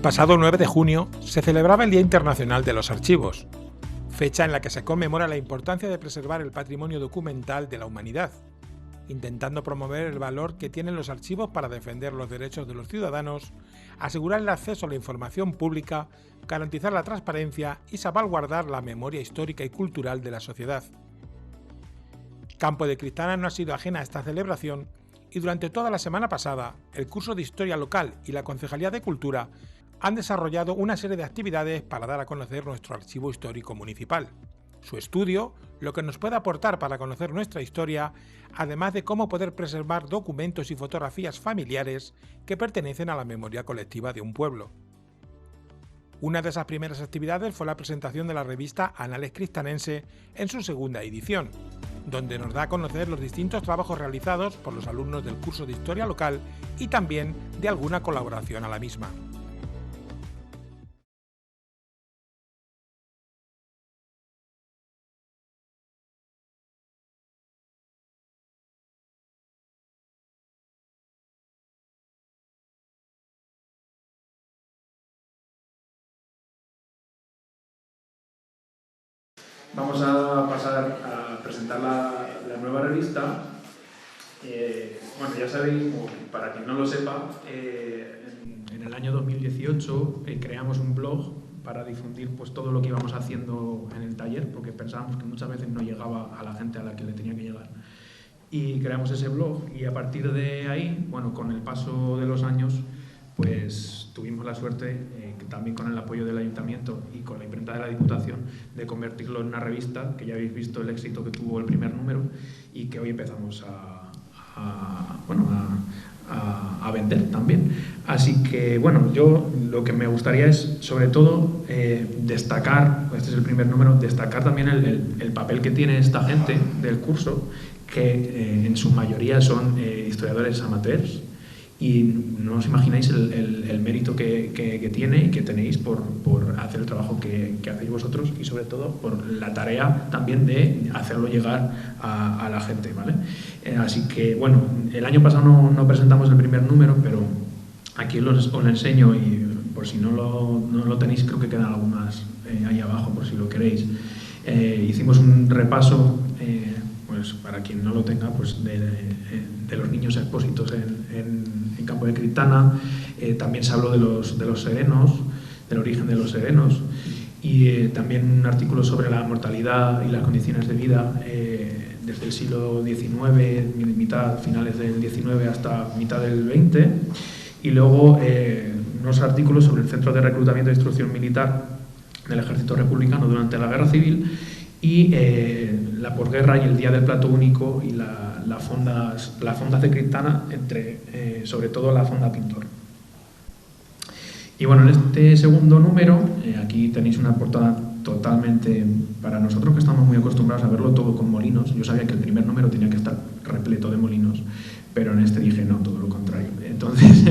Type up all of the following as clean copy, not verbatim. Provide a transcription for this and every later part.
pasado 9 de junio se celebraba el Día Internacional de los Archivos, fecha en la que se conmemora la importancia de preservar el patrimonio documental de la humanidad, intentando promover el valor que tienen los archivos para defender los derechos de los ciudadanos, asegurar el acceso a la información pública, garantizar la transparencia y salvaguardar la memoria histórica y cultural de la sociedad. Campo de Criptana no ha sido ajena a esta celebración y durante toda la semana pasada, el curso de Historia Local y la Concejalía de Cultura han desarrollado una serie de actividades para dar a conocer nuestro archivo histórico municipal, su estudio, lo que nos puede aportar para conocer nuestra historia, además de cómo poder preservar documentos y fotografías familiares que pertenecen a la memoria colectiva de un pueblo. Una de esas primeras actividades fue la presentación de la revista Anales Criptanense en su segunda edición, donde nos da a conocer los distintos trabajos realizados por los alumnos del curso de Historia Local y también de alguna colaboración a la misma. Vamos a pasar a presentar la nueva revista. Bueno, ya sabéis, para quien no lo sepa, en el año 2018 creamos un blog para difundir pues, todo lo que íbamos haciendo en el taller, porque pensábamos que muchas veces no llegaba a la gente a la que le tenía que llegar. Y creamos ese blog y a partir de ahí, bueno, con el paso de los años, pues tuvimos la suerte, también con el apoyo del Ayuntamiento y con la imprenta de la Diputación, de convertirlo en una revista, que ya habéis visto el éxito que tuvo el primer número y que hoy empezamos a vender también. Así que, bueno, yo lo que me gustaría es, sobre todo, destacar, este es el primer número, destacar también el papel que tiene esta gente del curso, que en su mayoría son historiadores amateurs, y no os imagináis el mérito que tiene y que tenéis por hacer el trabajo que hacéis vosotros y sobre todo por la tarea también de hacerlo llegar a la gente, ¿vale? Así que, bueno, el año pasado no presentamos el primer número, pero aquí os lo enseño y por si no lo tenéis, creo que quedan algunas ahí abajo por si lo queréis. Hicimos un repaso, pues para quien no lo tenga, pues de los niños expósitos en Campo de Criptana. También se habló de los serenos, del origen de los serenos, y también un artículo sobre la mortalidad y las condiciones de vida desde el siglo XIX, finales del XIX hasta mitad del XX, y luego unos artículos sobre el Centro de Reclutamiento e Instrucción Militar del Ejército Republicano durante la Guerra Civil y la posguerra y el Día del Plato Único y la fonda de Criptana, sobre todo la fonda Pintor. Y bueno, en este segundo número, aquí tenéis una portada totalmente, para nosotros que estamos muy acostumbrados a verlo todo con molinos. Yo sabía que el primer número tenía que estar repleto de molinos, pero en este dije no, todo lo contrario. Entonces,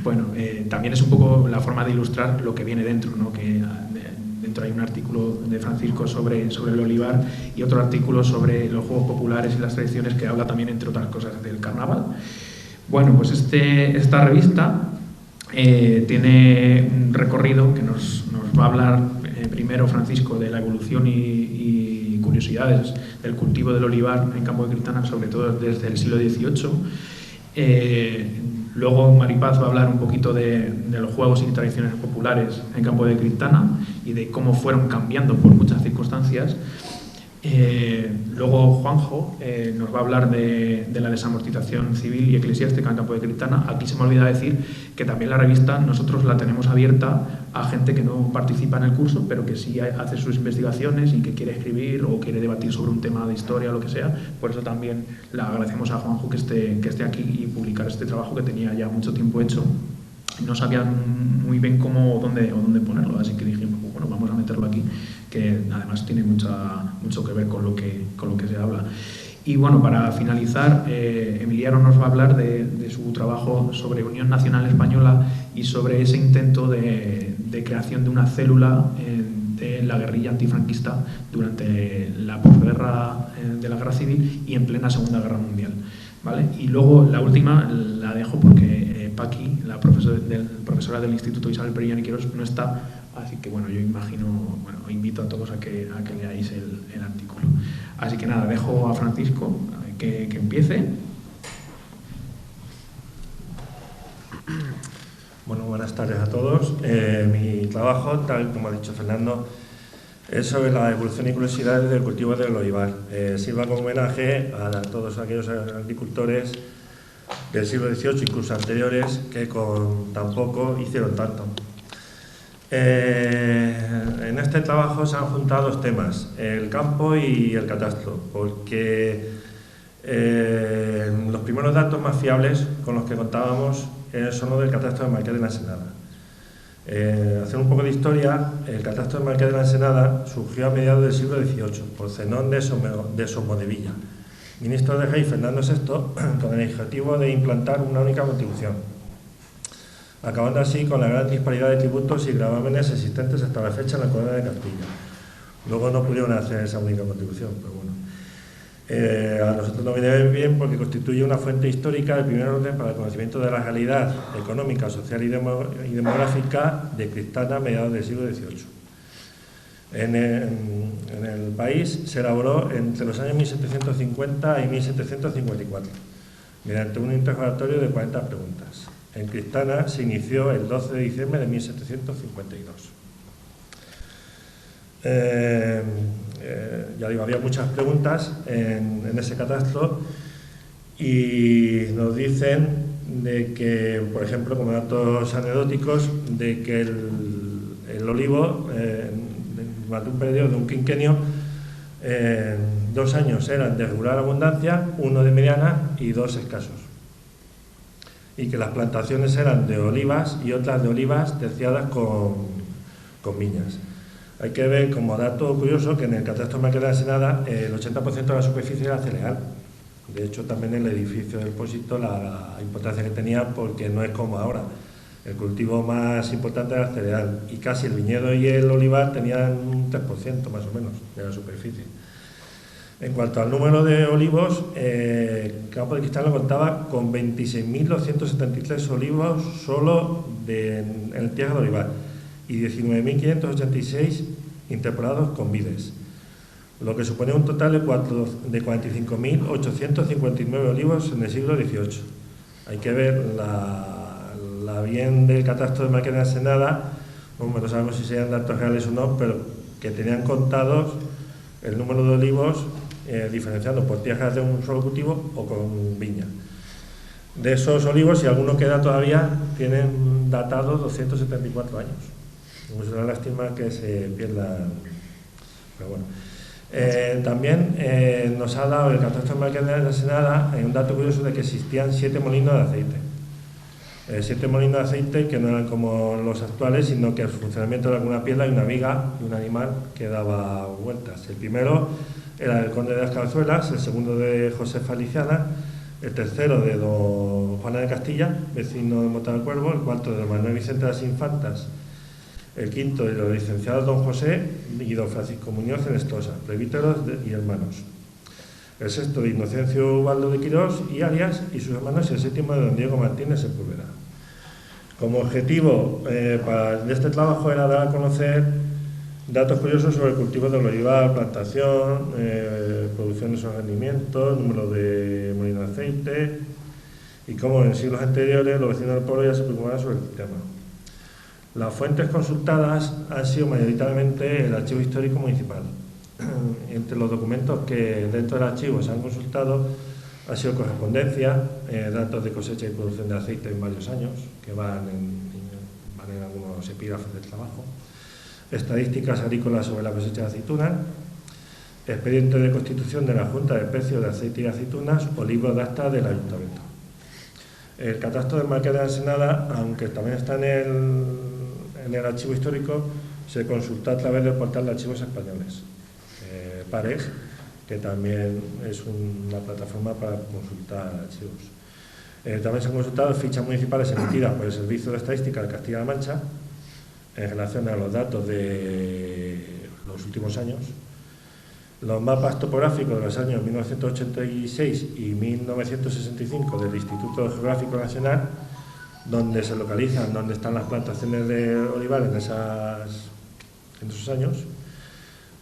bueno, también es un poco la forma de ilustrar lo que viene dentro, ¿no? Que dentro hay un artículo de Francisco sobre el olivar y otro artículo sobre los juegos populares y las tradiciones, que habla también, entre otras cosas, del carnaval. Bueno, pues esta revista tiene un recorrido que nos va a hablar primero Francisco de la evolución y curiosidades del cultivo del olivar en Campo de Criptana, sobre todo desde el siglo XVIII. Luego Maripaz va a hablar un poquito de los juegos y tradiciones populares en Campo de Criptana y de cómo fueron cambiando por muchas circunstancias. Luego Juanjo nos va a hablar de la desamortización civil y eclesiástica en Campo de Criptana. Aquí se me olvida decir que también la revista nosotros la tenemos abierta a gente que no participa en el curso, pero que sí hace sus investigaciones y que quiere escribir o quiere debatir sobre un tema de historia o lo que sea. Por eso también le agradecemos a Juanjo que esté aquí y publicar este trabajo que tenía ya mucho tiempo hecho. No sabían muy bien dónde ponerlo, así que dijimos, bueno, vamos a meterlo aquí, que además tiene mucho que ver con lo que se habla. Y bueno, para finalizar, Emiliano nos va a hablar de su trabajo sobre Unión Nacional Española y sobre ese intento de creación de una célula de la guerrilla antifranquista durante la posguerra de la Guerra Civil y en plena Segunda Guerra Mundial, ¿vale? Y luego la última la dejo porque Paqui, la profesora del Instituto Isabel Perellán y Quirós, no está, así que bueno, yo invito a todos a que leáis el artículo. Así que nada, dejo a Francisco que empiece. Bueno, buenas tardes a todos. Mi trabajo, tal como ha dicho Fernando, es sobre la evolución y curiosidades del cultivo del olivar. Sirva como homenaje a todos aquellos agricultores del siglo XVIII, incluso anteriores, que con tan poco hicieron tanto. En este trabajo se han juntado dos temas, el campo y el catastro, porque los primeros datos más fiables con los que contábamos son los del catastro de Marqués de la Ensenada. Hacer un poco de historia, el catastro de Marqués de la Ensenada surgió a mediados del siglo XVIII por Zenón de Somodevilla, ministro del rey Fernando VI, con el objetivo de implantar una única contribución, acabando así con la gran disparidad de tributos y gravámenes existentes hasta la fecha en la corona de Castilla. Luego no pudieron hacer esa única contribución, pero bueno. A nosotros nos viene bien porque constituye una fuente histórica de primer orden para el conocimiento de la realidad económica, social y demográfica de Cristana a mediados del siglo XVIII. En el país se elaboró entre los años 1750 y 1754, mediante un interrogatorio de 40 preguntas. En Cristana se inició el 12 de diciembre de 1752. Ya digo, había muchas preguntas en ese catastro y nos dicen de que, por ejemplo, como datos anecdóticos, de que el olivo, durante un periodo de un quinquenio, 2 años eran de regular abundancia, 1 de mediana y 2 escasos. Y que las plantaciones eran de olivas y otras de olivas terciadas con viñas. Hay que ver como dato curioso que en el catastro Marqués de la Ensenada el 80% de la superficie era cereal. De hecho, también el edificio del Pósito, la importancia que tenía, porque no es como ahora. El cultivo más importante era el cereal y casi el viñedo y el olivar tenían un 3% más o menos de la superficie. En cuanto al número de olivos, Campo de Cristal contaba con 26.273 olivos solo en el tierra de olivar y 19.586 interpolados con vides, lo que supone un total de 45.859 olivos en el siglo XVIII. Hay que ver la bien del catastro de Marqués de la Ensenada, no sabemos si sean datos reales o no, pero que tenían contados el número de olivos diferenciando por tierras de un solo cultivo o con viña. De esos olivos, si alguno queda todavía, tienen datados 274 años. Es una lástima que se pierda, pero bueno. También nos ha dado el catastro de Marqués de la Ensenada un dato curioso de que existían 7 molinos de aceite. 7 molinos de aceite que no eran como los actuales, sino que el funcionamiento era alguna piedra y una viga y un animal que daba vueltas. El primero era el conde de las Calzuelas, el segundo de Josefa Liciana, el tercero de don Juana de Castilla, vecino de Mota del Cuervo, el cuarto de don Manuel Vicente de las Infantas, el quinto de los licenciados don José y don Francisco Muñoz en Estosa, presbíteros y hermanos. El sexto de Inocencio Ubaldo de Quirós y Arias y sus hermanos, y el séptimo de don Diego Martínez Sepúlveda. Como objetivo de este trabajo era dar a conocer datos curiosos sobre el cultivo del olivar, plantación, producción de esos rendimientos, número de molinos de aceite y cómo en siglos anteriores los vecinos del pueblo ya se preocupaban sobre el tema. Las fuentes consultadas han sido mayoritariamente el Archivo Histórico Municipal. Entre los documentos que dentro del archivo se han consultado ha sido correspondencia, datos de cosecha y producción de aceite en varios años, que van en algunos epígrafes del trabajo, estadísticas agrícolas sobre la cosecha de aceituna, expediente de constitución de la Junta de Precios de Aceite y Aceitunas o libro de acta del Ayuntamiento. El catastro del Marqués de la Ensenada, aunque también está en el archivo histórico, se consulta a través del portal de archivos españoles, PARES, que también es una plataforma para consultar archivos. También se han consultado fichas municipales emitidas por el Servicio de Estadística de Castilla-La Mancha en relación a los datos de los últimos años, los mapas topográficos de los años 1986 y 1965 del Instituto Geográfico Nacional, donde se localizan, donde están las plantaciones de olivar en esos años.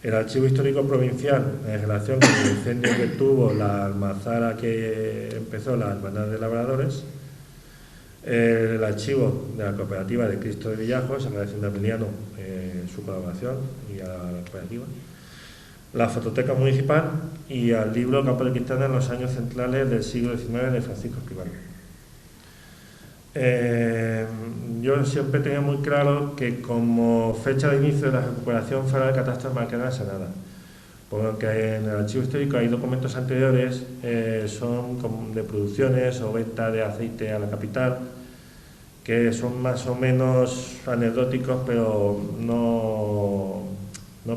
El Archivo Histórico Provincial, en relación con el incendio que tuvo la almazara que empezó la Hermandad de Labradores. El archivo de la Cooperativa de Cristo de Villajos, agradeciendo a Emiliano su colaboración y a la cooperativa. La fototeca municipal y al libro Campo de Cristana en los años centrales del siglo XIX de Francisco Escribano. Yo siempre tenía muy claro que como fecha de inicio de la recuperación fuera el catastro de Marqués de la Senada, porque en el archivo histórico hay documentos anteriores, son de producciones o venta de aceite a la capital, que son más o menos anecdóticos, pero no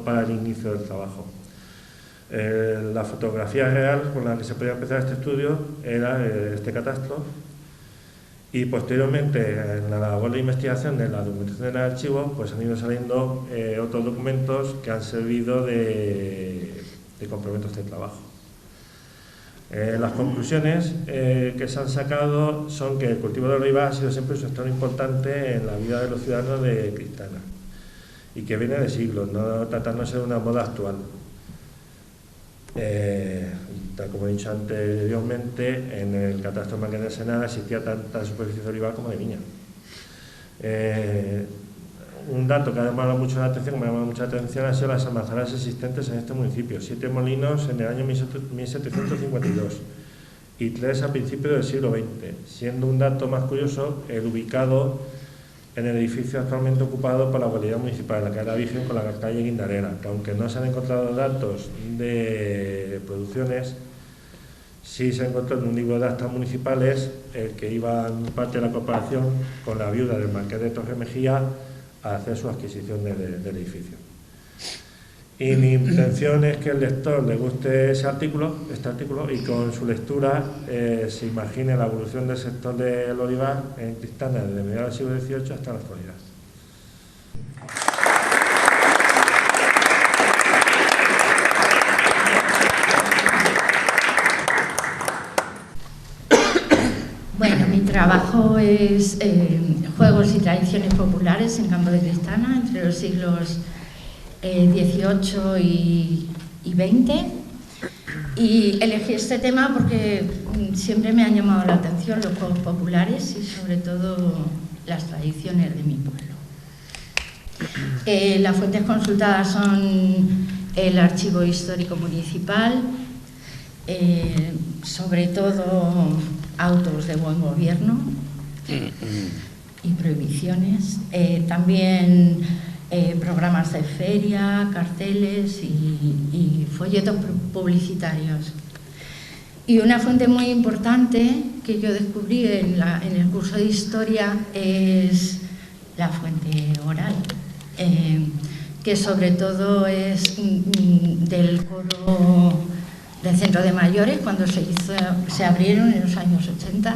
para el inicio del trabajo. La fotografía real con la que se podía empezar este estudio era este catastro, y posteriormente en la labor de investigación de la documentación del archivo pues han ido saliendo otros documentos que han servido de complemento a este trabajo. Las conclusiones que se han sacado son que el cultivo de olivar ha sido siempre un sector importante en la vida de los ciudadanos de Cristana y que viene de siglos, no tratándose de una moda actual. Tal como he dicho anteriormente, en el catastro de Marqués de Senada existía tanta superficie de olivar como de viña. Un dato que ha llamado mucho la atención, han sido las almazaras existentes en este municipio: 7 molinos en el año 1752 y 3 a principios del siglo XX, siendo un dato más curioso el ubicado en el edificio actualmente ocupado por la Guardería Municipal, en la calle Virgen con la calle Guindarera, que aunque no se han encontrado datos de producciones, sí se encontró en un libro de actas municipales el que iba en parte de la cooperación con la viuda del Marqués de Torre Mejía a hacer su adquisición del edificio. Y mi intención es que el lector le guste este artículo, y con su lectura se imagine la evolución del sector del olivar en Cristana desde mediados del siglo XVIII hasta la actualidad. Bueno, mi trabajo es juegos y tradiciones populares en Campo de Cristana entre los siglos XVIII y XX, y elegí este tema porque siempre me han llamado la atención los juegos populares y sobre todo las tradiciones de mi pueblo. Las fuentes consultadas son el Archivo Histórico Municipal, sobre todo autos de buen gobierno y prohibiciones, también programas de feria, carteles y folletos publicitarios. Y una fuente muy importante que yo descubrí en el curso de historia es la fuente oral, que sobre todo es del coro del Centro de Mayores, cuando se abrieron en los años 80,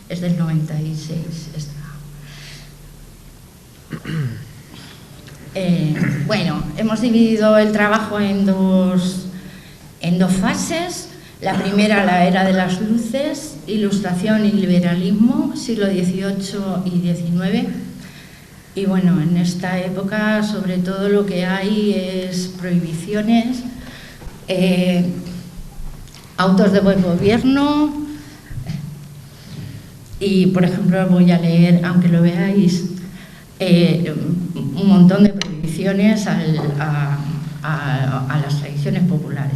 es del 96. Bueno, hemos dividido el trabajo en dos fases. La primera, la era de las luces, ilustración y liberalismo, siglo XVIII y XIX. Y bueno, en esta época sobre todo lo que hay es prohibiciones, autos de buen gobierno y, por ejemplo, voy a leer, aunque lo veáis, un montón de prohibiciones a las tradiciones populares.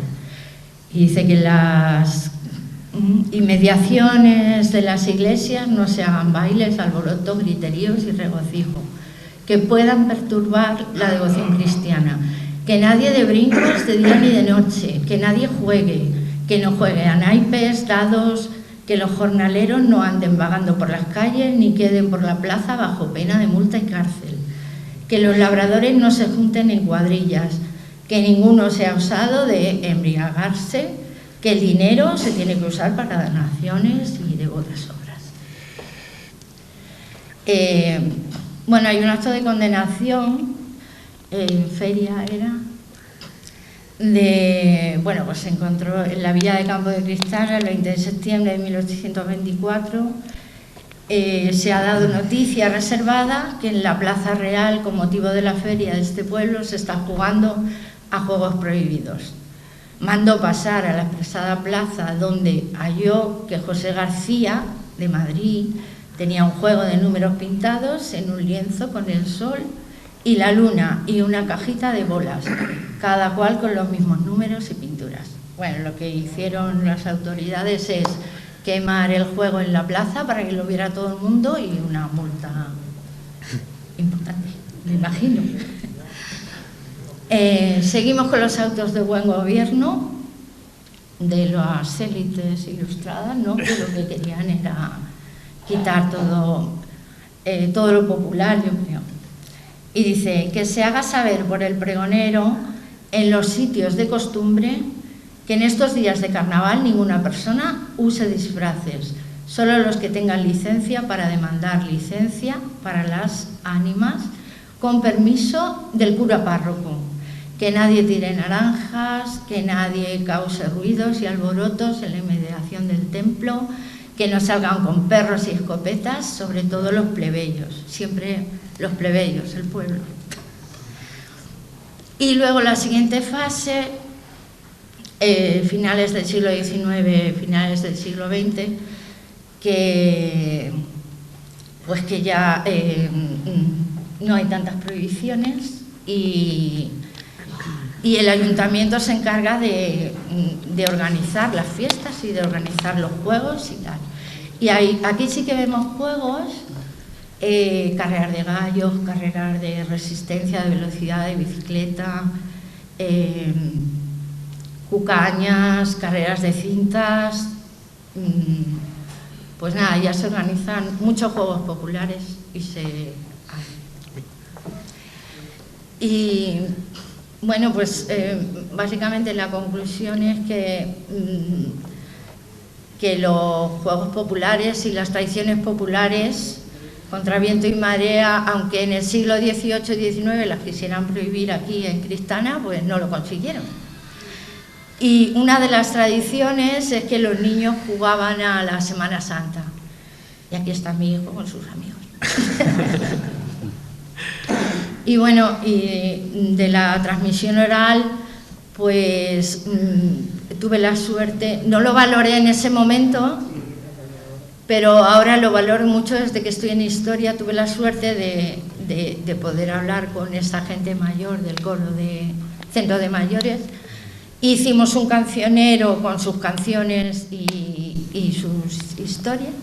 Y dice que las inmediaciones de las iglesias no se hagan bailes, alborotos, griteríos y regocijo que puedan perturbar la devoción cristiana, que nadie dé brincos de día ni de noche, que nadie juegue, que no juegue a naipes, dados, que los jornaleros no anden vagando por las calles ni queden por la plaza bajo pena de multa y cárcel, que los labradores no se junten en cuadrillas, que ninguno sea osado de embriagarse, que el dinero se tiene que usar para donaciones y devotas obras. Bueno, hay un acto de condenación en feria, bueno, pues se encontró en la villa de Campo de Cristana el 20 de septiembre de 1824 se ha dado noticia reservada que en la Plaza Real, con motivo de la feria de este pueblo, se está jugando a juegos prohibidos. Mandó pasar a la expresada plaza, donde halló que José García, de Madrid, tenía un juego de números pintados en un lienzo con el sol y la luna y una cajita de bolas, cada cual con los mismos números y pinturas. Bueno, lo que hicieron las autoridades es quemar el juego en la plaza para que lo viera todo el mundo y una multa importante, me imagino. Seguimos con los autos de buen gobierno de las élites ilustradas, ¿no? Que lo que querían era quitar todo lo popular, yo creo. Y dice que se haga saber por el pregonero en los sitios de costumbre que en estos días de carnaval ninguna persona use disfraces, solo los que tengan licencia para demandar licencia para las ánimas con permiso del cura párroco, que nadie tire naranjas, que nadie cause ruidos y alborotos en la inmediación del templo, que no salgan con perros y escopetas, sobre todo los plebeyos, siempre los plebeyos, el pueblo. Y luego la siguiente fase, finales del siglo XIX, finales del siglo XX, que ya no hay tantas prohibiciones y el ayuntamiento se encarga de organizar las fiestas y de organizar los juegos y tal. Y aquí sí que vemos juegos, carreras de gallos, carreras de resistencia, de velocidad, de bicicleta, cucañas, carreras de cintas. Pues nada, ya se organizan muchos juegos populares y bueno, pues básicamente la conclusión es que los juegos populares y las tradiciones populares, contra viento y marea, aunque en el siglo XVIII y XIX las quisieran prohibir aquí en Cristana, pues no lo consiguieron. Y una de las tradiciones es que los niños jugaban a la Semana Santa. Y aquí está mi hijo con sus amigos. Y bueno, y de la transmisión oral, pues tuve la suerte, no lo valoré en ese momento, pero ahora lo valoro mucho desde que estoy en historia. Tuve la suerte de poder hablar con esta gente mayor del coro de Centro de Mayores. Hicimos un cancionero con sus canciones y sus historias.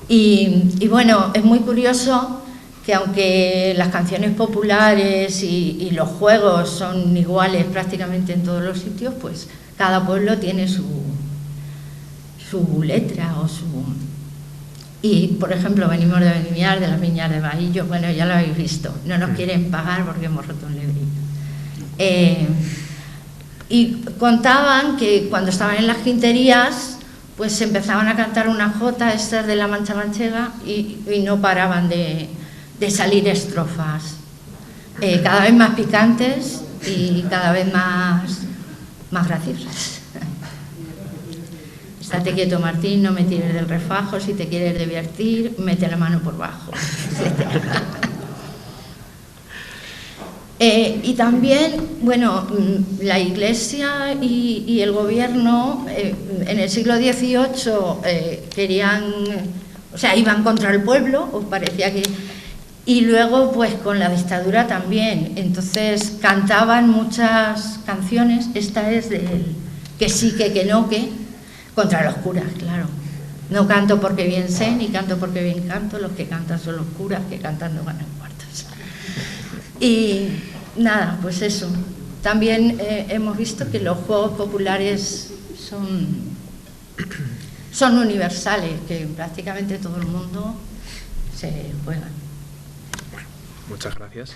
Y bueno, es muy curioso que aunque las canciones populares y los juegos son iguales prácticamente en todos los sitios, pues cada pueblo tiene su letra o su... Y, por ejemplo, venimos de Beniñar, de las Viñas de Bahillo, bueno, ya lo habéis visto, no nos quieren pagar porque hemos roto un lebrino. Y contaban que cuando estaban en las quinterías, pues empezaban a cantar una jota, estas de la Mancha Manchega, y no paraban de salir estrofas, cada vez más picantes y cada vez más graciosas. Estate quieto, Martín, no me tires del refajo, si te quieres divertir, mete la mano por bajo. Y también, bueno, la Iglesia y el gobierno en el siglo XVIII querían, o sea, iban contra el pueblo, os parecía que... Y luego, pues con la dictadura también, entonces cantaban muchas canciones, esta es del que sí, que no, que, contra los curas, claro. No canto porque bien sé, ni canto porque bien canto, los que cantan son los curas, que cantando ganan cuartos. Y nada, pues eso. También hemos visto que los juegos populares son universales, que prácticamente todo el mundo se juega. Muchas gracias.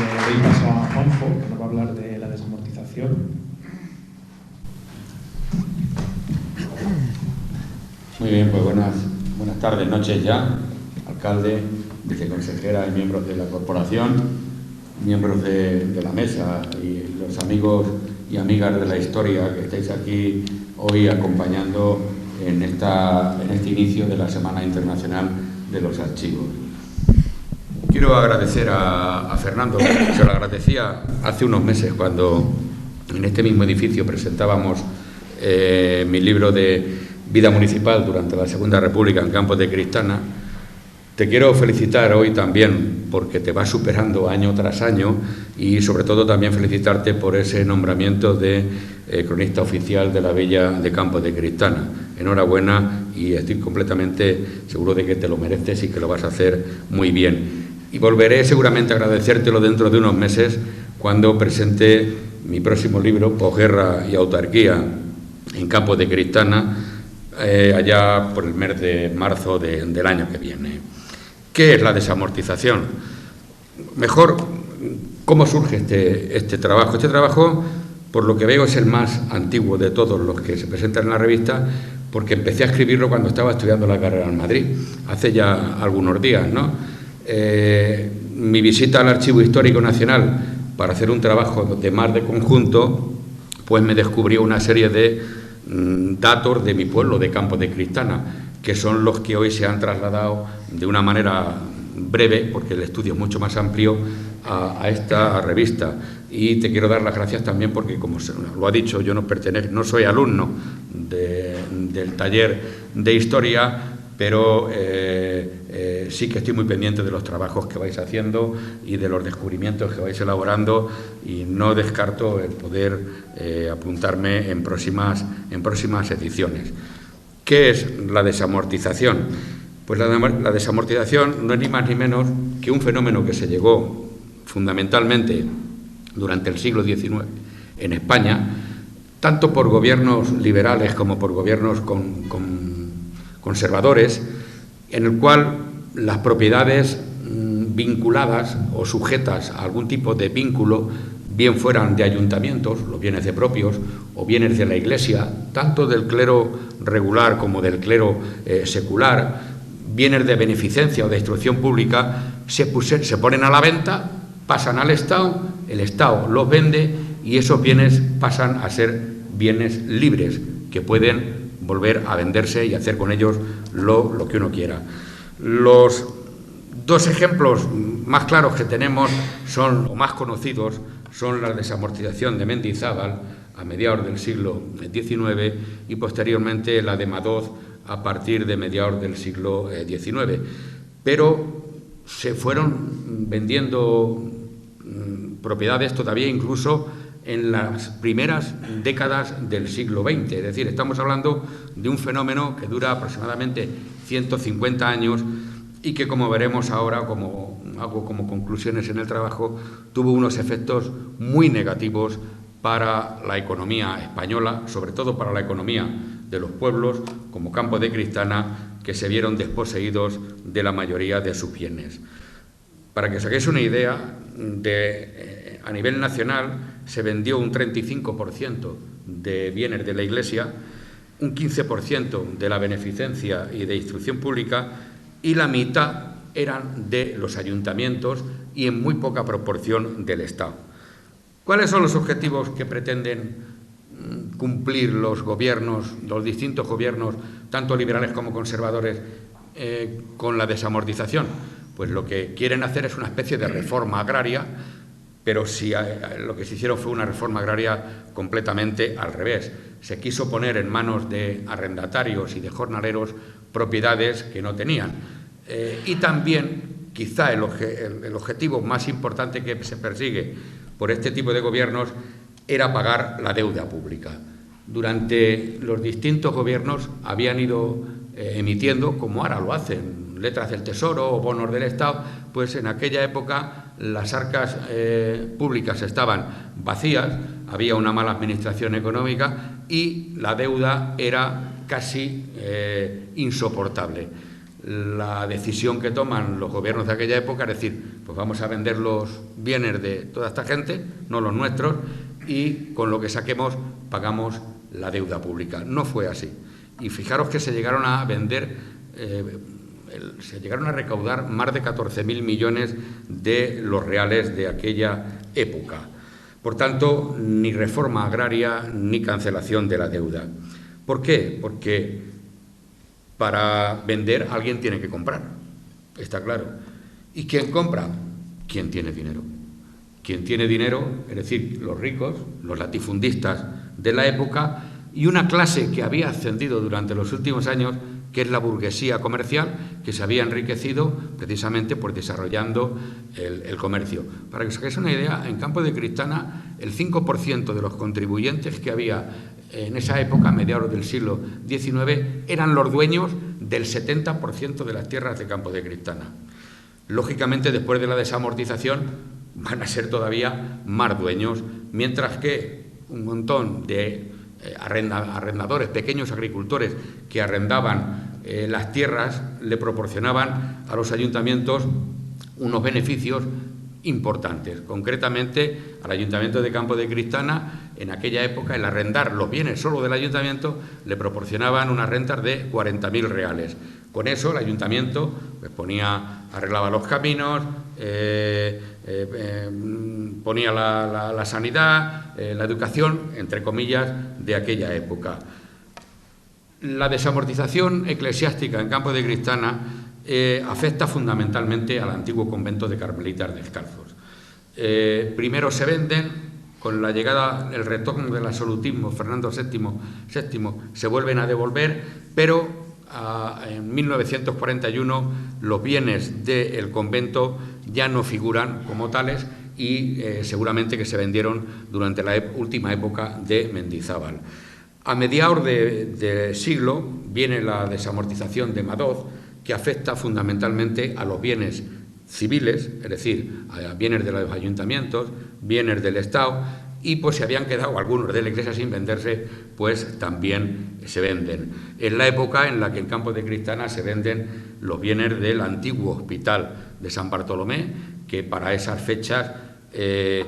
Le doy paso a Juanjo, que nos va a hablar de la desamortización. Muy bien, pues buenas tardes, noches ya, alcalde, viceconsejera y miembros de la corporación. miembros de la mesa y los amigos y amigas de la historia que estáis aquí hoy acompañando en este inicio de la Semana Internacional de los Archivos. Quiero agradecer a Fernando, se lo agradecía hace unos meses cuando en este mismo edificio presentábamos mi libro de vida municipal durante la Segunda República en Campos de Cristana. Te quiero felicitar hoy también porque te vas superando año tras año y sobre todo también felicitarte por ese nombramiento de cronista oficial de la Villa de Campos de Cristana. Enhorabuena y estoy completamente seguro de que te lo mereces y que lo vas a hacer muy bien. Y volveré seguramente a agradecértelo dentro de unos meses cuando presente mi próximo libro, Posguerra y Autarquía en Campos de Cristana, allá por el mes de marzo del año que viene. ¿Qué es la desamortización? Mejor, ¿cómo surge este trabajo? Este trabajo, por lo que veo, es el más antiguo de todos los que se presentan en la revista, porque empecé a escribirlo cuando estaba estudiando la carrera en Madrid, hace ya algunos días, ¿no? Mi visita al Archivo Histórico Nacional para hacer un trabajo de más de conjunto, pues me descubrió una serie de datos de mi pueblo, de Campos de Cristana, que son los que hoy se han trasladado de una manera breve, porque el estudio es mucho más amplio, a esta revista. Y te quiero dar las gracias también porque, como lo ha dicho, yo no soy alumno del taller de Historia, pero sí que estoy muy pendiente de los trabajos que vais haciendo y de los descubrimientos que vais elaborando y no descarto el poder apuntarme en próximas ediciones. ¿Qué es la desamortización? Pues la desamortización no es ni más ni menos que un fenómeno que se llegó fundamentalmente durante el siglo XIX en España, tanto por gobiernos liberales como por gobiernos conservadores, en el cual las propiedades vinculadas o sujetas a algún tipo de vínculo, bien fueran de ayuntamientos, los bienes de propios, o bienes de la Iglesia, tanto del clero regular como del clero secular, bienes de beneficencia o de instrucción pública, se ponen a la venta, pasan al Estado, el Estado los vende y esos bienes pasan a ser bienes libres, que pueden volver a venderse y hacer con ellos lo que uno quiera. Los dos ejemplos más claros que tenemos son, o más conocidos, son la desamortización de Mendizábal a mediados del siglo XIX y posteriormente la de Madoz a partir de mediados del siglo XIX. Pero se fueron vendiendo propiedades todavía incluso en las primeras décadas del siglo XX. Es decir, estamos hablando de un fenómeno que dura aproximadamente 150 años y que, como veremos ahora, como hago como conclusiones en el trabajo, tuvo unos efectos muy negativos para la economía española, sobre todo para la economía de los pueblos, como Campos de Cristana, que se vieron desposeídos de la mayoría de sus bienes. Para que os hagáis una idea, a nivel nacional se vendió un 35% de bienes de la Iglesia, un 15% de la beneficencia y de instrucción pública y la mitad eran de los ayuntamientos y en muy poca proporción del Estado. ¿Cuáles son los objetivos que pretenden cumplir los gobiernos, los distintos gobiernos, tanto liberales como conservadores, con la desamortización? Pues lo que quieren hacer es una especie de reforma agraria, pero lo que se hicieron fue una reforma agraria completamente al revés. Se quiso poner en manos de arrendatarios y de jornaleros propiedades que no tenían. Y también, quizá el objetivo más importante que se persigue por este tipo de gobiernos era pagar la deuda pública. Durante los distintos gobiernos habían ido emitiendo, como ahora lo hacen, letras del Tesoro o bonos del Estado, pues en aquella época las arcas públicas estaban vacías, había una mala administración económica y la deuda era casi insoportable. La decisión que toman los gobiernos de aquella época es decir, pues vamos a vender los bienes de toda esta gente, no los nuestros, y con lo que saquemos pagamos la deuda pública. No fue así. Y fijaros que se llegaron a vender se llegaron a recaudar más de 14.000 millones de los reales de aquella época. Por tanto, ni reforma agraria ni cancelación de la deuda. ¿Por qué? Porque para vender alguien tiene que comprar, está claro. ¿Y quién compra? Quien tiene dinero. Quien tiene dinero, es decir, los ricos, los latifundistas de la época, y una clase que había ascendido durante los últimos años, que es la burguesía comercial, que se había enriquecido precisamente por desarrollando el comercio. Para que os hagáis una idea, en Campo de Cristana, el 5% de los contribuyentes que había en esa época, a mediados del siglo XIX, eran los dueños del 70% de las tierras de Campo de Cristana. Lógicamente, después de la desamortización, van a ser todavía más dueños, mientras que un montón de arrendadores, pequeños agricultores que arrendaban las tierras, le proporcionaban a los ayuntamientos unos beneficios importantes. Concretamente, al Ayuntamiento de Campo de Cristana, en aquella época, el arrendar los bienes solo del ayuntamiento, le proporcionaban unas rentas de 40.000 reales. Con eso, el ayuntamiento pues, arreglaba los caminos, ponía la sanidad, la educación, entre comillas, de aquella época. La desamortización eclesiástica en Campo de Cristana afecta fundamentalmente al antiguo convento de Carmelitas Descalzos. Primero se venden, con la llegada, el retorno del absolutismo, Fernando VII se vuelven a devolver, pero en 1941 los bienes del convento ya no figuran como tales y seguramente que se vendieron durante la última época de Mendizábal. A mediados de siglo viene la desamortización de Madoz, que afecta fundamentalmente a los bienes civiles, es decir, a bienes de los ayuntamientos, bienes del Estado, y pues se habían quedado algunos de la Iglesia sin venderse, pues también se venden. Es la época en la que en Campo de Cristana se venden los bienes del antiguo hospital de San Bartolomé, que para esas fechas, he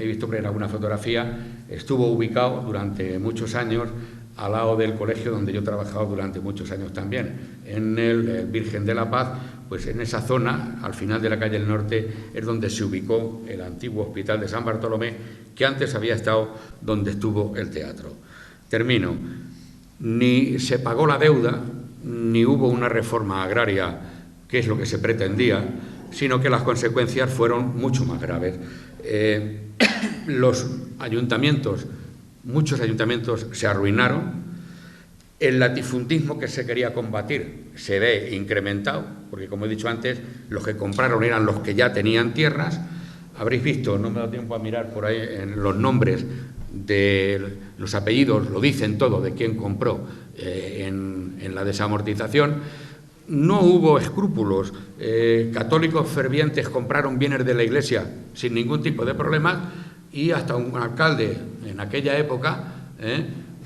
visto por ahí en alguna fotografía, estuvo ubicado durante muchos años al lado del colegio donde yo he trabajado durante muchos años también, en el Virgen de la Paz. Pues en esa zona, al final de la calle del Norte, es donde se ubicó el antiguo hospital de San Bartolomé, que antes había estado donde estuvo el teatro. Termino. Ni se pagó la deuda, ni hubo una reforma agraria, que es lo que se pretendía, sino que las consecuencias fueron mucho más graves. Los ayuntamientos, muchos ayuntamientos se arruinaron. El latifundismo que se quería combatir se ve incrementado, porque como he dicho antes, los que compraron eran los que ya tenían tierras. Habréis visto, no me da tiempo a mirar por ahí en los nombres de los apellidos, lo dicen todo de quién compró en la desamortización. No hubo escrúpulos. Católicos fervientes compraron bienes de la Iglesia sin ningún tipo de problemas, y hasta un alcalde en aquella época,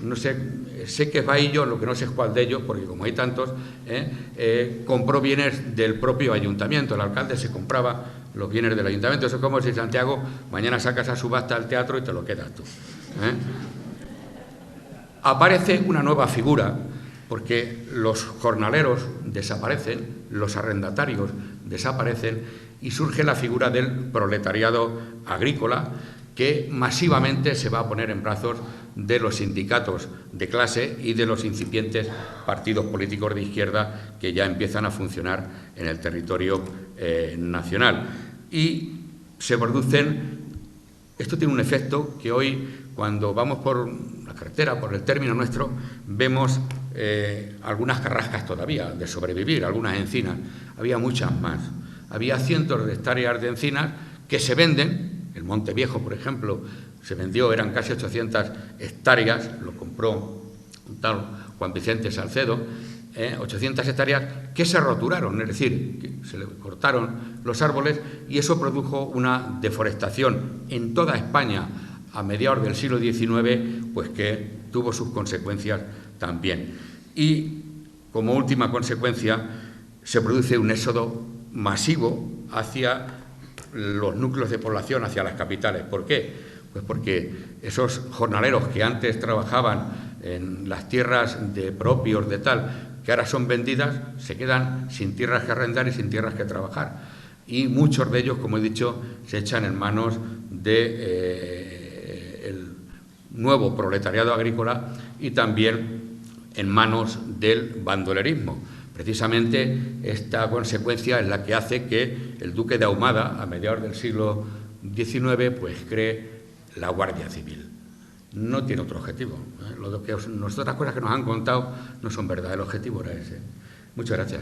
no sé que es Baillo, lo que no sé es cuál de ellos, porque como hay tantos, compró bienes del propio ayuntamiento. El alcalde se compraba los bienes del ayuntamiento. Eso es como si Santiago mañana sacas a subasta al teatro y te lo quedas tú. Aparece una nueva figura, porque los jornaleros desaparecen, los arrendatarios desaparecen, y surge la figura del proletariado agrícola, que masivamente se va a poner en brazos de los sindicatos de clase y de los incipientes partidos políticos de izquierda que ya empiezan a funcionar en el territorio nacional. Y se producen, esto tiene un efecto que hoy, cuando vamos por la carretera, por el término nuestro, vemos algunas carrascas todavía de sobrevivir, algunas encinas. Había muchas más. Había cientos de hectáreas de encinas que se venden. El Monte Viejo, por ejemplo, se vendió, eran casi 800 hectáreas, lo compró un tal Juan Vicente Salcedo, 800 hectáreas que se roturaron, es decir, que se le cortaron los árboles, y eso produjo una deforestación en toda España a mediados del siglo XIX, pues que tuvo sus consecuencias también. Y como última consecuencia se produce un éxodo masivo hacia los núcleos de población, hacia las capitales. ¿Por qué? Pues porque esos jornaleros que antes trabajaban en las tierras de propios de tal, que ahora son vendidas, se quedan sin tierras que arrendar y sin tierras que trabajar. Y muchos de ellos, como he dicho, se echan en manos del nuevo proletariado agrícola y también en manos del bandolerismo. Precisamente esta consecuencia es la que hace que el duque de Ahumada, a mediados del siglo XIX, pues cree la Guardia Civil. No tiene otro objetivo. Las otras cosas que nos han contado no son verdad, el objetivo era ese. Muchas gracias.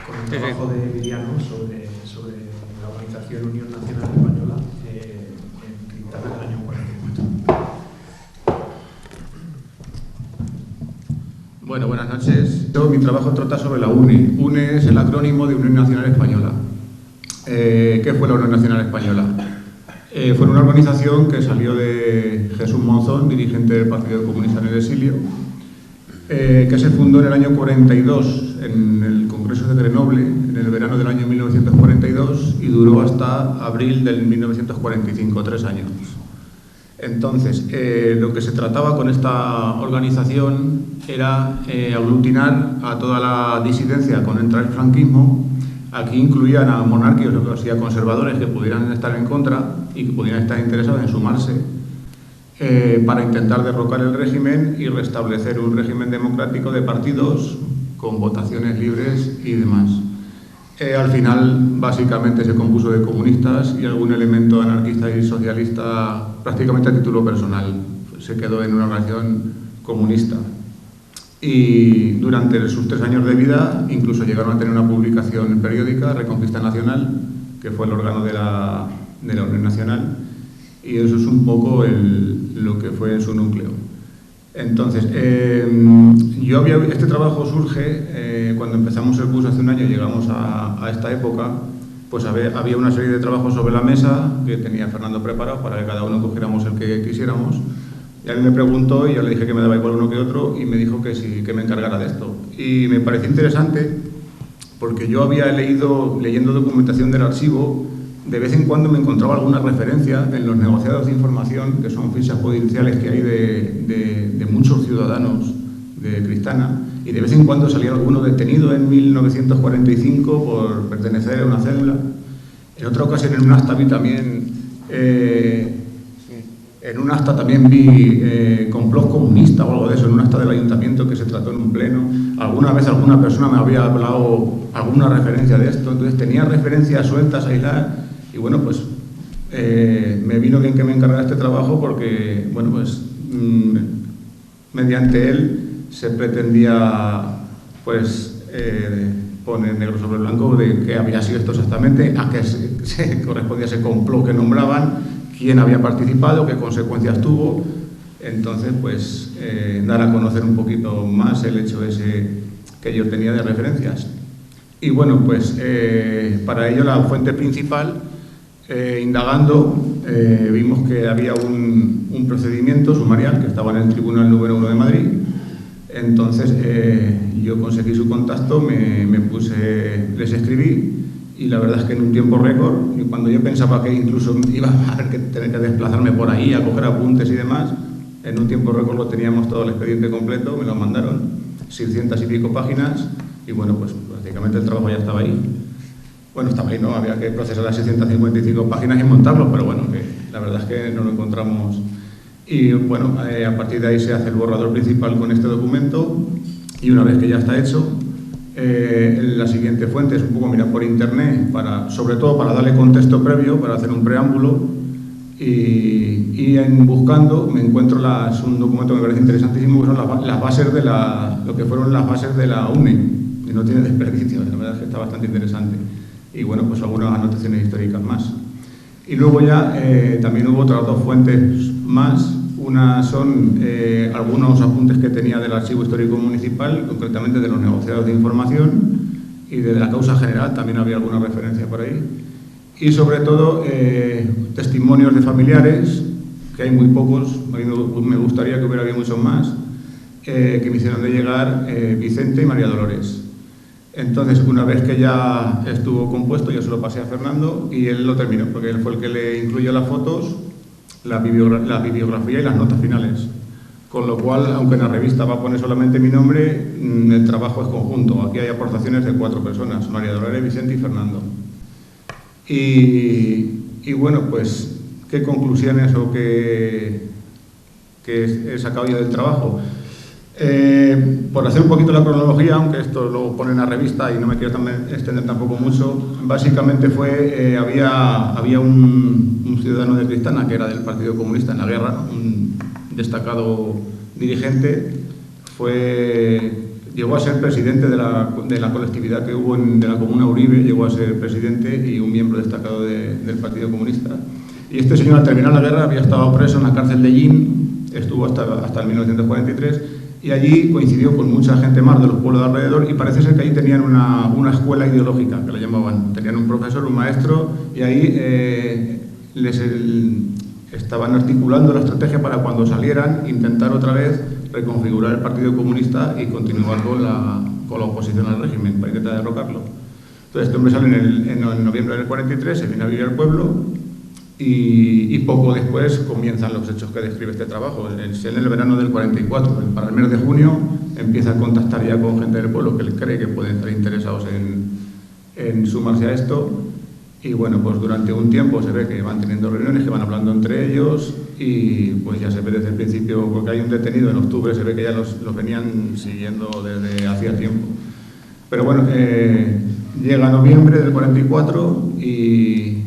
Con el trabajo de Viriano sobre la organización Unión Nacional Española en Criptana del año 44. Bueno, buenas noches. Mi trabajo trata sobre la UNE. UNE es el acrónimo de Unión Nacional Española. ¿Qué fue la Unión Nacional Española? Fue una organización que salió de Jesús Monzón, dirigente del Partido Comunista en el exilio, que se fundó en el año 42 en el Congreso de Grenoble, en el verano del año 1942, y duró hasta abril del 1945, 3 años. Entonces, lo que se trataba con esta organización era aglutinar a toda la disidencia contra el franquismo. Aquí incluían a monárquicos y a conservadores que pudieran estar en contra y que pudieran estar interesados en sumarse para intentar derrocar el régimen y restablecer un régimen democrático de partidos con votaciones libres y demás. Al final, básicamente, se compuso de comunistas y algún elemento anarquista y socialista prácticamente a título personal. Se quedó en una organización comunista. Y durante sus 3 años de vida incluso llegaron a tener una publicación periódica, Reconquista Nacional, que fue el órgano de la Unión Nacional, y eso es un poco lo que fue su núcleo. Entonces, este trabajo surge cuando empezamos el curso hace un año, llegamos a esta época, pues había una serie de trabajos sobre la mesa que tenía Fernando preparado para que cada uno cogiéramos el que quisiéramos. Y él me preguntó y yo le dije que me daba igual uno que otro y me dijo que sí, que me encargara de esto. Y me pareció interesante porque yo había leyendo documentación del archivo, de vez en cuando me encontraba alguna referencia en los negociados de información, que son fichas judiciales que hay de muchos ciudadanos de Cristana, y de vez en cuando salía alguno detenido en 1945 por pertenecer a una célula. En otra ocasión, en un acta vi también... En un acta también vi complot comunista o algo de eso, en un acta del ayuntamiento que se trató en un pleno. Alguna vez alguna persona me había hablado alguna referencia de esto, entonces tenía referencias sueltas a hilar y bueno, pues me vino bien que me encargara este trabajo porque, bueno, pues mediante él se pretendía pues poner negro sobre blanco de qué había sido esto exactamente, a qué se correspondía ese complot que nombraban, quién había participado, qué consecuencias tuvo. Entonces, pues, dar a conocer un poquito más el hecho ese que yo tenía de referencias. Y bueno, pues, para ello la fuente principal, indagando, vimos que había un procedimiento sumarial que estaba en el Tribunal número 1 de Madrid. Entonces, yo conseguí su contacto, les escribí, y la verdad es que en un tiempo récord, y cuando yo pensaba que incluso iba a tener que desplazarme por ahí a coger apuntes y demás, en un tiempo récord lo teníamos todo el expediente completo, me lo mandaron, 600 y pico páginas, y bueno, pues prácticamente el trabajo ya estaba ahí. Bueno, estaba ahí, ¿no? Había que procesar las 655 páginas y montarlo, pero bueno, que la verdad es que no lo encontramos. Y bueno, a partir de ahí se hace el borrador principal con este documento, y una vez que ya está hecho, la siguiente fuente es un poco mirar por internet, sobre todo para darle contexto previo, para hacer un preámbulo, y en buscando me encuentro un documento que me parece interesantísimo, que son las bases de lo que fueron las bases de la UNE, y no tiene desperdicio, la verdad es que está bastante interesante, y bueno, pues algunas anotaciones históricas más. Y luego ya también hubo otras 2 fuentes más. Una son algunos apuntes que tenía del Archivo Histórico Municipal, concretamente de los negociados de información y de la causa general, también había alguna referencia por ahí. Y sobre todo testimonios de familiares, que hay muy pocos, a mí me gustaría que hubiera habido muchos más, que me hicieron de llegar Vicente y María Dolores. Entonces, una vez que ya estuvo compuesto, yo se lo pasé a Fernando y él lo terminó, porque él fue el que le incluyó las fotos, la bibliografía y las notas finales. Con lo cual, aunque en la revista va a poner solamente mi nombre, el trabajo es conjunto. Aquí hay aportaciones de 4 personas, María Dolores, Vicente y Fernando. Y bueno, pues, ¿qué conclusiones o qué he sacado yo del trabajo? Por hacer un poquito la cronología, aunque esto lo pone en la revista y no me quiero extender tampoco mucho, básicamente fue, había un ciudadano de Cristana que era del Partido Comunista en la guerra, un destacado dirigente, llegó a ser presidente de la colectividad que hubo de la Comuna Uribe, llegó a ser presidente y un miembro destacado del Partido Comunista. Y este señor, al terminar la guerra, había estado preso en la cárcel de Yin, estuvo hasta el 1943, y allí coincidió con mucha gente más de los pueblos de alrededor, y parece ser que ahí tenían una escuela ideológica, que la llamaban. Tenían un profesor, un maestro, y ahí estaban articulando la estrategia para cuando salieran intentar otra vez reconfigurar el Partido Comunista y continuar con la oposición al régimen, para intentar derrocarlo. Entonces este hombre sale en noviembre del 43, se viene a vivir al pueblo, y poco después comienzan los hechos que describe este trabajo. Es en el verano del 44, para el mes de junio, empieza a contactar ya con gente del pueblo que él cree que pueden estar interesados en sumarse a esto. Y bueno, pues durante un tiempo se ve que van teniendo reuniones, que van hablando entre ellos, y pues ya se ve desde el principio, porque hay un detenido en octubre, se ve que ya los venían siguiendo desde hacía tiempo. Pero bueno, llega noviembre del 44 y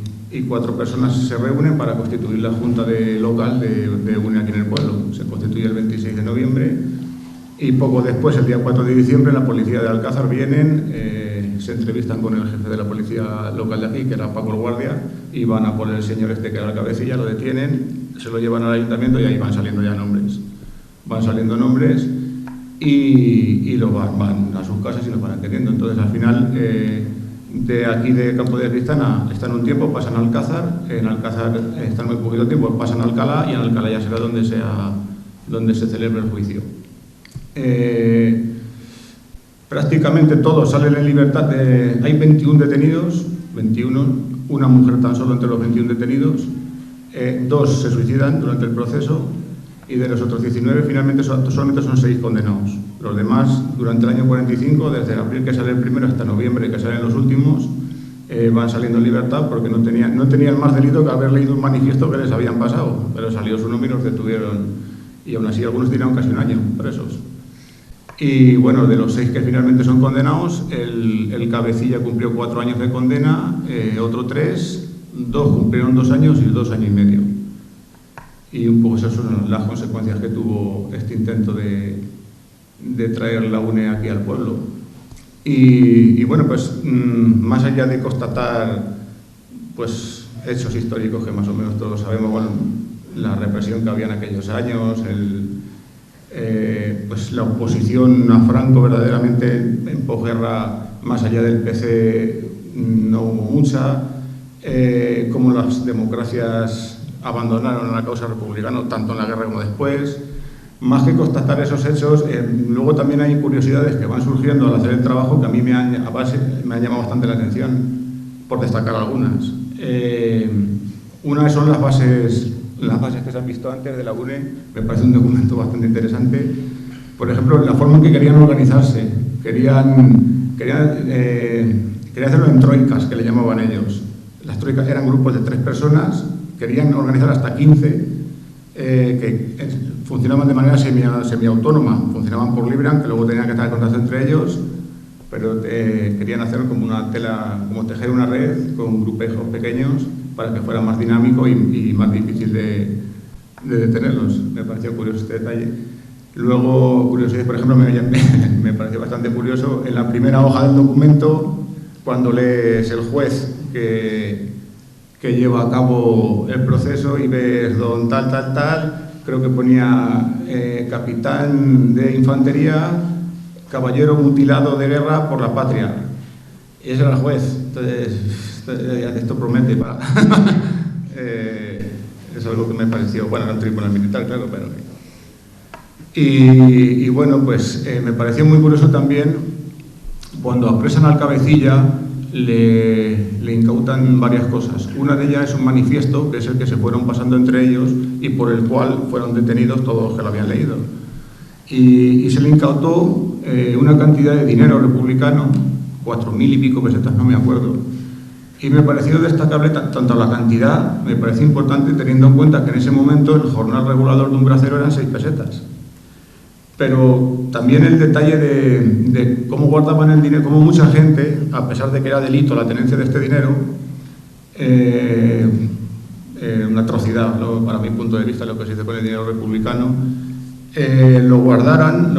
4 personas se reúnen para constituir la junta local de UNE aquí en el pueblo. Se constituye el 26 de noviembre y poco después, el día 4 de diciembre, la policía de Alcázar vienen, se entrevistan con el jefe de la policía local de aquí, que era Paco el Guardia, y van a por el señor este que era la cabecilla, lo detienen, se lo llevan al ayuntamiento y ahí van saliendo ya nombres. Van saliendo nombres y los van a sus casas y los van atendiendo. Entonces, al final, de aquí de Campo de Cristana están un tiempo, pasan a Alcázar, en Alcázar están muy poquito tiempo, pasan a Alcalá y en Alcalá ya será donde se celebre el juicio. Prácticamente todos salen en libertad. Hay 21 detenidos, 21, una mujer tan solo entre los 21 detenidos, 2 se suicidan durante el proceso y de los otros 19 finalmente solamente son 6 condenados. Los demás, durante el año 45, desde abril que sale el primero hasta noviembre que salen los últimos, van saliendo en libertad porque no tenían más delito que haber leído un manifiesto que les habían pasado, pero salió su nombre y los detuvieron, y aún así algunos tiraron casi un año presos. Y bueno, de los 6 que finalmente son condenados, el cabecilla cumplió 4 años de condena, otro 3, 2 cumplieron 2 años y 2 años y medio. Y un poco esas son las consecuencias que tuvo este intento de traer la UNE aquí al pueblo. Y bueno, pues más allá de constatar pues hechos históricos que más o menos todos sabemos, bueno, la represión que había en aquellos años, pues la oposición a Franco verdaderamente en posguerra, más allá del PC, no hubo mucha, como las democracias abandonaron la causa republicana, tanto en la guerra como después. Más que constatar esos hechos, luego también hay curiosidades que van surgiendo al hacer el trabajo que a mí me han llamado bastante la atención, por destacar algunas. Una son las bases que se han visto antes de la UNE, me parece un documento bastante interesante. Por ejemplo, la forma en que querían organizarse, querían hacerlo en troicas, que le llamaban ellos. Las troicas eran grupos de 3 personas, querían organizar hasta 15, que funcionaban de manera semiautónoma, funcionaban por libre, aunque luego tenían que estar en contacto entre ellos, pero querían hacer como una tela, como tejer una red con grupejos pequeños para que fuera más dinámico y más difícil de detenerlos. Me pareció curioso este detalle. Luego, curiosidades, por ejemplo, me pareció bastante curioso, en la primera hoja del documento, cuando lees el juez que lleva a cabo el proceso y ves don tal, creo que ponía capitán de infantería, caballero mutilado de guerra por la patria. Y ese era el juez. Entonces, esto promete para... es algo que me pareció... Bueno, era un tribunal militar, claro, pero... Y bueno, pues me pareció muy curioso también cuando apresan al cabecilla le incautan varias cosas. Una de ellas es un manifiesto, que es el que se fueron pasando entre ellos y por el cual fueron detenidos todos los que lo habían leído. Y se le incautó una cantidad de dinero republicano, 4.000 y pico pesetas, no me acuerdo. Y me pareció destacable tanto la cantidad, me pareció importante teniendo en cuenta que en ese momento el jornal regulador de un bracero eran 6 pesetas. Pero también el detalle de cómo guardaban el dinero, cómo mucha gente, a pesar de que era delito la tenencia de este dinero, una atrocidad, ¿no? Para mi punto de vista, lo que se dice con el dinero republicano, lo guardaban,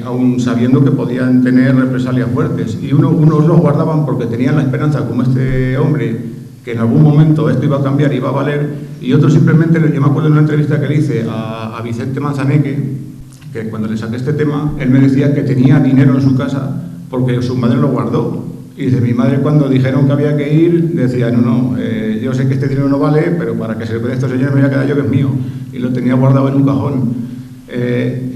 aún sabiendo que podían tener represalias fuertes. Y unos lo guardaban porque tenían la esperanza, como este hombre, que en algún momento esto iba a cambiar y iba a valer, y otros simplemente, yo me acuerdo de una entrevista que le hice a Vicente Manzaneque, que cuando le saqué este tema, él me decía que tenía dinero en su casa porque su madre lo guardó. Y dice, mi madre cuando dijeron que había que ir, decía, yo sé que este dinero no vale, pero para que se lo den estos señores me voy a quedar yo que es mío. Y lo tenía guardado en un cajón,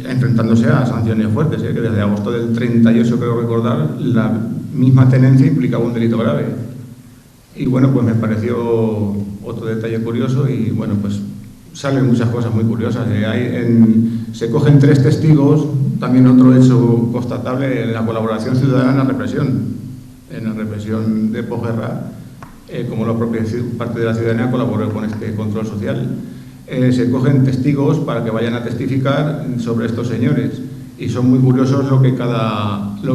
enfrentándose a sanciones fuertes, que desde agosto del 38, creo recordar, la misma tenencia implicaba un delito grave. Y bueno, pues me pareció otro detalle curioso y bueno, pues salen muchas cosas muy curiosas. Se cogen 3 testigos, también otro hecho constatable en la colaboración ciudadana en la represión de posguerra, como la propia parte de la ciudadanía colaboró con este control social. Se cogen testigos para que vayan a testificar sobre estos señores y son muy curiosos lo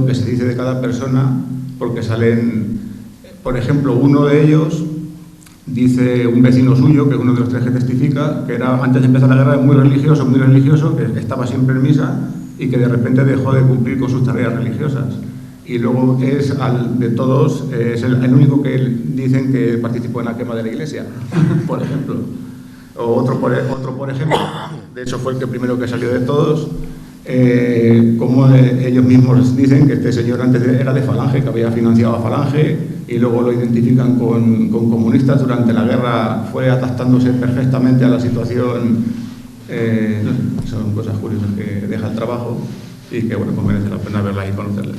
que se dice de cada persona, porque salen, por ejemplo, uno de ellos dice un vecino suyo, que es uno de los 3 que testifica, que era antes de empezar la guerra muy religioso, que estaba siempre en misa y que de repente dejó de cumplir con sus tareas religiosas. Y luego es, de todos, es el único que dicen que participó en la quema de la iglesia, por ejemplo. O otro, por ejemplo, de hecho fue el primero que salió de todos, como ellos mismos dicen que este señor antes era de Falange, que había financiado a Falange, y luego lo identifican con comunistas. Durante la guerra fue adaptándose perfectamente a la situación. Son cosas curiosas que deja el trabajo y que bueno, pues merece la pena verlas y conocerlas.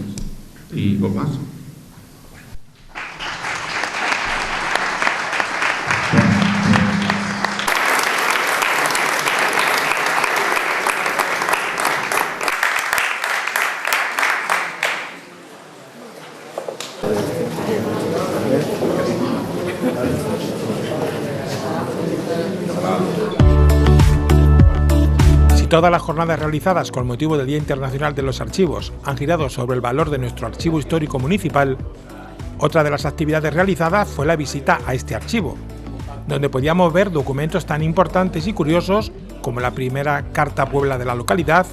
Y poco más. Todas las jornadas realizadas con motivo del Día Internacional de los Archivos han girado sobre el valor de nuestro archivo histórico municipal. Otra de las actividades realizadas fue la visita a este archivo, donde podíamos ver documentos tan importantes y curiosos como la primera Carta Puebla de la localidad,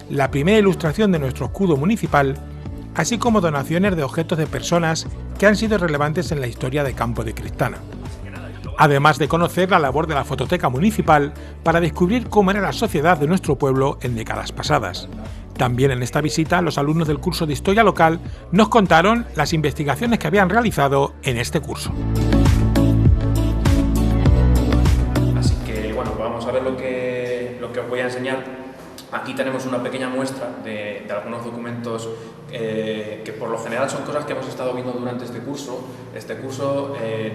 la primera ilustración de nuestro escudo municipal, así como donaciones de objetos de personas que han sido relevantes en la historia de Campo de Cristana. Además de conocer la labor de la fototeca municipal para descubrir cómo era la sociedad de nuestro pueblo en décadas pasadas. También en esta visita, los alumnos del curso de Historia Local nos contaron las investigaciones que habían realizado en este curso. Así que bueno, vamos a ver lo que os voy a enseñar. Aquí tenemos una pequeña muestra de algunos documentos que por lo general son cosas que hemos estado viendo durante este curso.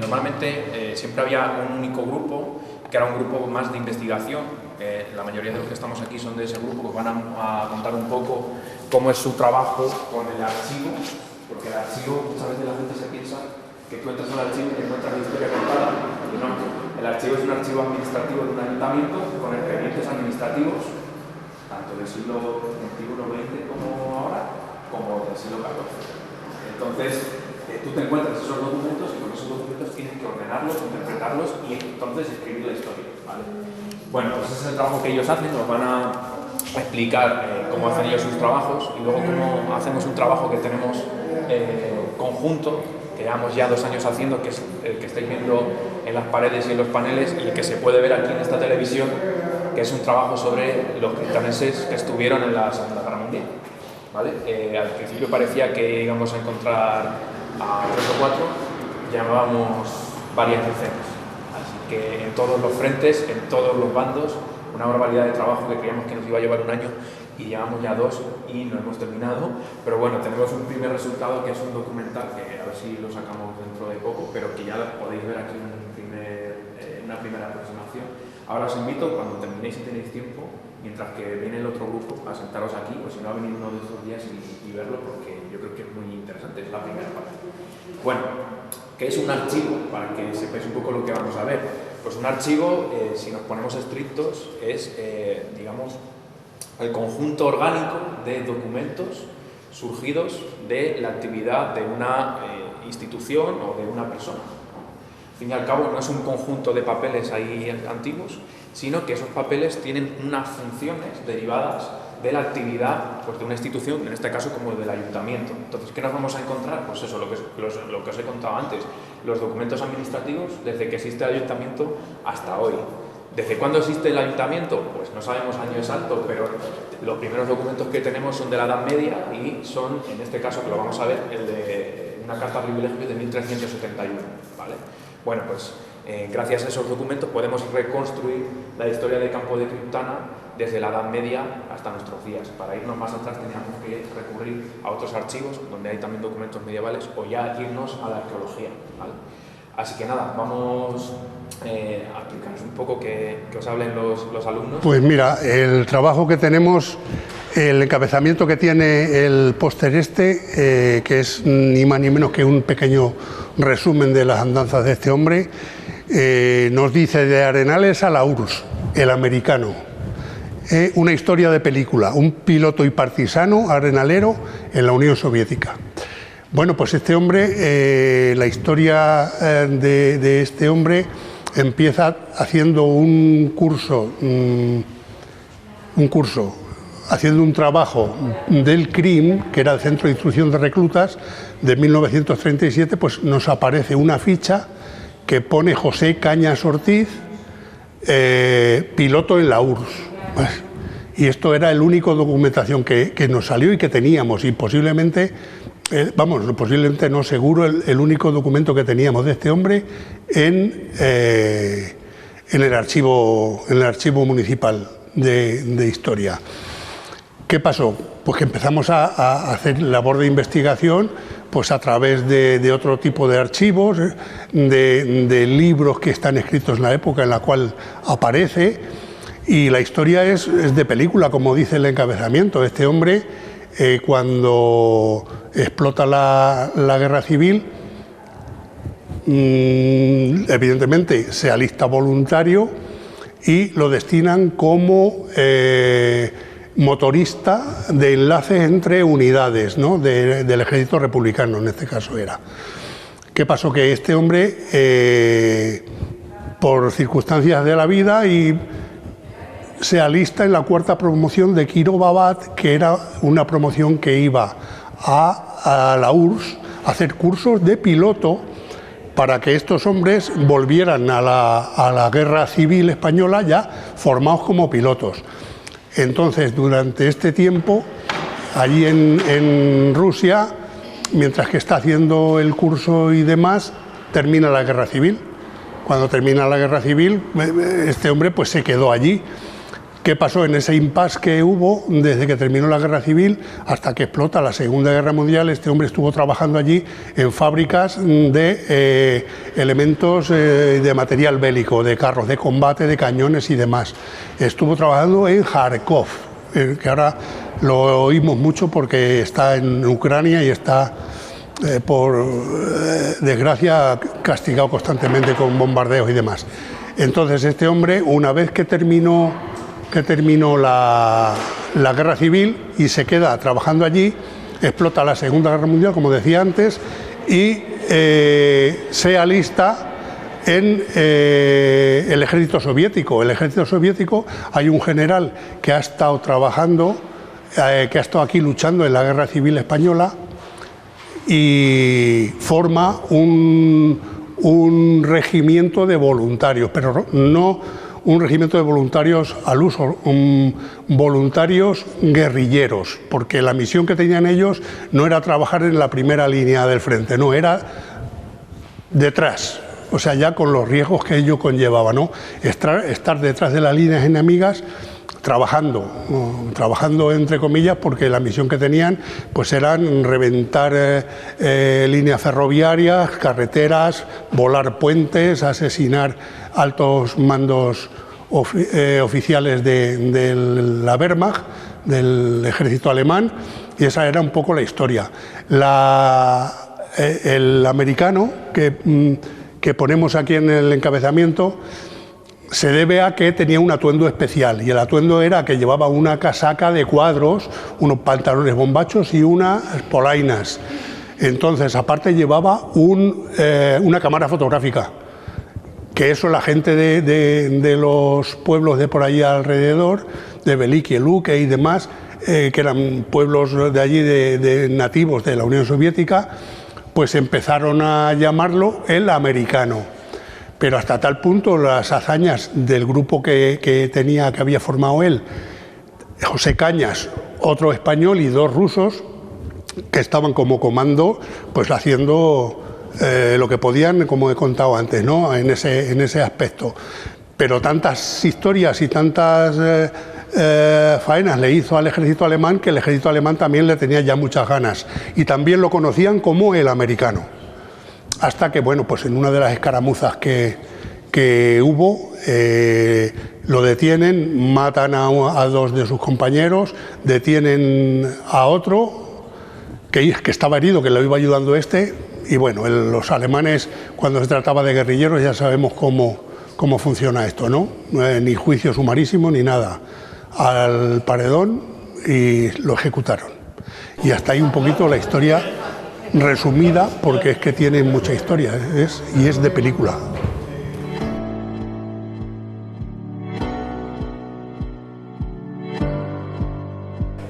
Normalmente siempre había un único grupo, que era un grupo más de investigación. La mayoría de los que estamos aquí son de ese grupo, que van a contar un poco cómo es su trabajo con el archivo, porque el archivo, muchas veces la gente se piensa que tú entras al archivo y encuentras la historia contada, y no. El archivo es un archivo administrativo de un ayuntamiento con expedientes administrativos, tanto del siglo XXI-XX como ahora, como del siglo XIV. Entonces, tú te encuentras esos documentos y con esos documentos tienes que ordenarlos, interpretarlos y entonces escribir la historia, ¿vale? Bueno, pues ese es el trabajo que ellos hacen. Nos van a explicar cómo hacen ellos sus trabajos y luego cómo hacemos un trabajo que tenemos conjunto, que llevamos ya 2 años haciendo, que es el que estáis viendo en las paredes y en los paneles y el que se puede ver aquí en esta televisión, que es un trabajo sobre los cristaneses que estuvieron en la Segunda Guerra Mundial, ¿vale? Al principio parecía que íbamos a encontrar a 3 o 4, llamábamos varias decenas. Así que en todos los frentes, en todos los bandos, una barbaridad de trabajo que creíamos que nos iba a llevar un año y llevamos ya 2 y no hemos terminado, pero bueno, tenemos un primer resultado que es un documental que a ver si lo sacamos dentro de poco, pero que ya podéis ver aquí una primera aproximación. Ahora os invito, cuando terminéis y tenéis tiempo, mientras que viene el otro grupo, a sentaros aquí, o si no, a venir uno de estos días y verlo, porque yo creo que es muy interesante, es la primera parte. Bueno, ¿qué es un archivo? Para que sepáis un poco lo que vamos a ver. Pues un archivo, si nos ponemos estrictos, es, digamos, el conjunto orgánico de documentos surgidos de la actividad de una institución o de una persona. Al fin y al cabo, no es un conjunto de papeles ahí antiguos, sino que esos papeles tienen unas funciones derivadas de la actividad pues, de una institución, en este caso como del ayuntamiento. Entonces, ¿qué nos vamos a encontrar? Pues eso, lo que os he contado antes, los documentos administrativos desde que existe el ayuntamiento hasta hoy. ¿Desde cuándo existe el ayuntamiento? Pues no sabemos año exacto, pero los primeros documentos que tenemos son de la Edad Media y son, en este caso, que lo vamos a ver, el de una carta de privilegios de 1371, ¿vale? Bueno, pues gracias a esos documentos podemos reconstruir la historia del campo de Criptana desde la Edad Media hasta nuestros días. Para irnos más atrás teníamos que recurrir a otros archivos donde hay también documentos medievales o ya irnos a la arqueología, ¿vale? Así que nada, vamos a explicaros un poco que os hablen los alumnos. Pues mira, el trabajo que tenemos, el encabezamiento que tiene el póster que es ni más ni menos que un pequeño resumen de las andanzas de este hombre, nos dice de Arenales a la URSS, el americano. Una historia de película, un piloto y partisano arenalero en la Unión Soviética. Bueno, pues este hombre, la historia de este hombre empieza haciendo un curso, haciendo un trabajo del CRIM, que era el Centro de Instrucción de Reclutas, de 1937, pues nos aparece una ficha que pone José Cañas Ortiz, piloto en la URSS. Pues, y esto era la única documentación que nos salió y que teníamos, y posiblemente, posiblemente no, seguro, el único documento que teníamos de este hombre en el archivo municipal de historia. ¿Qué pasó? Pues que empezamos a hacer labor de investigación pues a través de otro tipo de archivos, de libros que están escritos en la época en la cual aparece, y la historia es de película, como dice el encabezamiento. Este hombre, cuando explota la guerra civil, evidentemente se alista voluntario y lo destinan como motorista de enlaces entre unidades, ¿no? del ejército republicano, en este caso era. ¿Qué pasó? Que este hombre, por circunstancias de la vida, se alista en la 4ª promoción de Kirovabat, que era una promoción que iba a la URSS a hacer cursos de piloto para que estos hombres volvieran a la guerra civil española ya formados como pilotos. Entonces, durante este tiempo, allí en Rusia, mientras que está haciendo el curso y demás, termina la guerra civil. Cuando termina la guerra civil, este hombre pues se quedó allí. ¿Qué pasó en ese impasse que hubo desde que terminó la guerra civil hasta que explota la Segunda Guerra Mundial? Este hombre estuvo trabajando allí en fábricas de elementos de material bélico, de carros de combate, de cañones y demás. Estuvo trabajando en Kharkov, que ahora lo oímos mucho porque está en Ucrania y está, por desgracia, castigado constantemente con bombardeos y demás. Entonces este hombre, una vez que terminó la guerra civil y se queda trabajando allí, explota la Segunda Guerra Mundial, como decía antes, y se alista en el ejército soviético. El ejército soviético, hay un general que ha estado trabajando, que ha estado aquí luchando en la Guerra Civil Española y forma un regimiento de voluntarios, pero no un regimiento de voluntarios al uso, voluntarios guerrilleros, porque la misión que tenían ellos no era trabajar en la primera línea del frente, no, era detrás, o sea, ya con los riesgos que ello conllevaba, ¿no? Estar detrás de las líneas enemigas, trabajando entre comillas, porque la misión que tenían pues eran reventar líneas ferroviarias, carreteras, volar puentes, asesinar altos mandos oficiales de la Wehrmacht, del ejército alemán, y esa era un poco la historia. El americano que ponemos aquí en el encabezamiento se debe a que tenía un atuendo especial, y el atuendo era que llevaba una casaca de cuadros, unos pantalones bombachos y unas polainas. Entonces, aparte llevaba una cámara fotográfica, que eso la gente de los pueblos de por allí alrededor, de Veliky, Luque y demás, que eran pueblos de allí de nativos de la Unión Soviética, pues empezaron a llamarlo el americano. Pero hasta tal punto las hazañas del grupo que había formado él, José Cañas, otro español y 2 rusos, que estaban como comando, pues haciendo lo que podían, como he contado antes, ¿no? en ese aspecto. Pero tantas historias y tantas faenas le hizo al ejército alemán, que el ejército alemán también le tenía ya muchas ganas, y también lo conocían como el americano. Hasta que, bueno, pues en una de las escaramuzas que hubo, lo detienen, matan a 2 de sus compañeros, detienen a otro que estaba herido, que lo iba ayudando y bueno, los alemanes, cuando se trataba de guerrilleros, ya sabemos cómo funciona esto, ¿no? Ni juicio sumarísimo ni nada, al paredón, y lo ejecutaron. Y hasta ahí un poquito la historia resumida, porque es que tiene mucha historia, y es de película.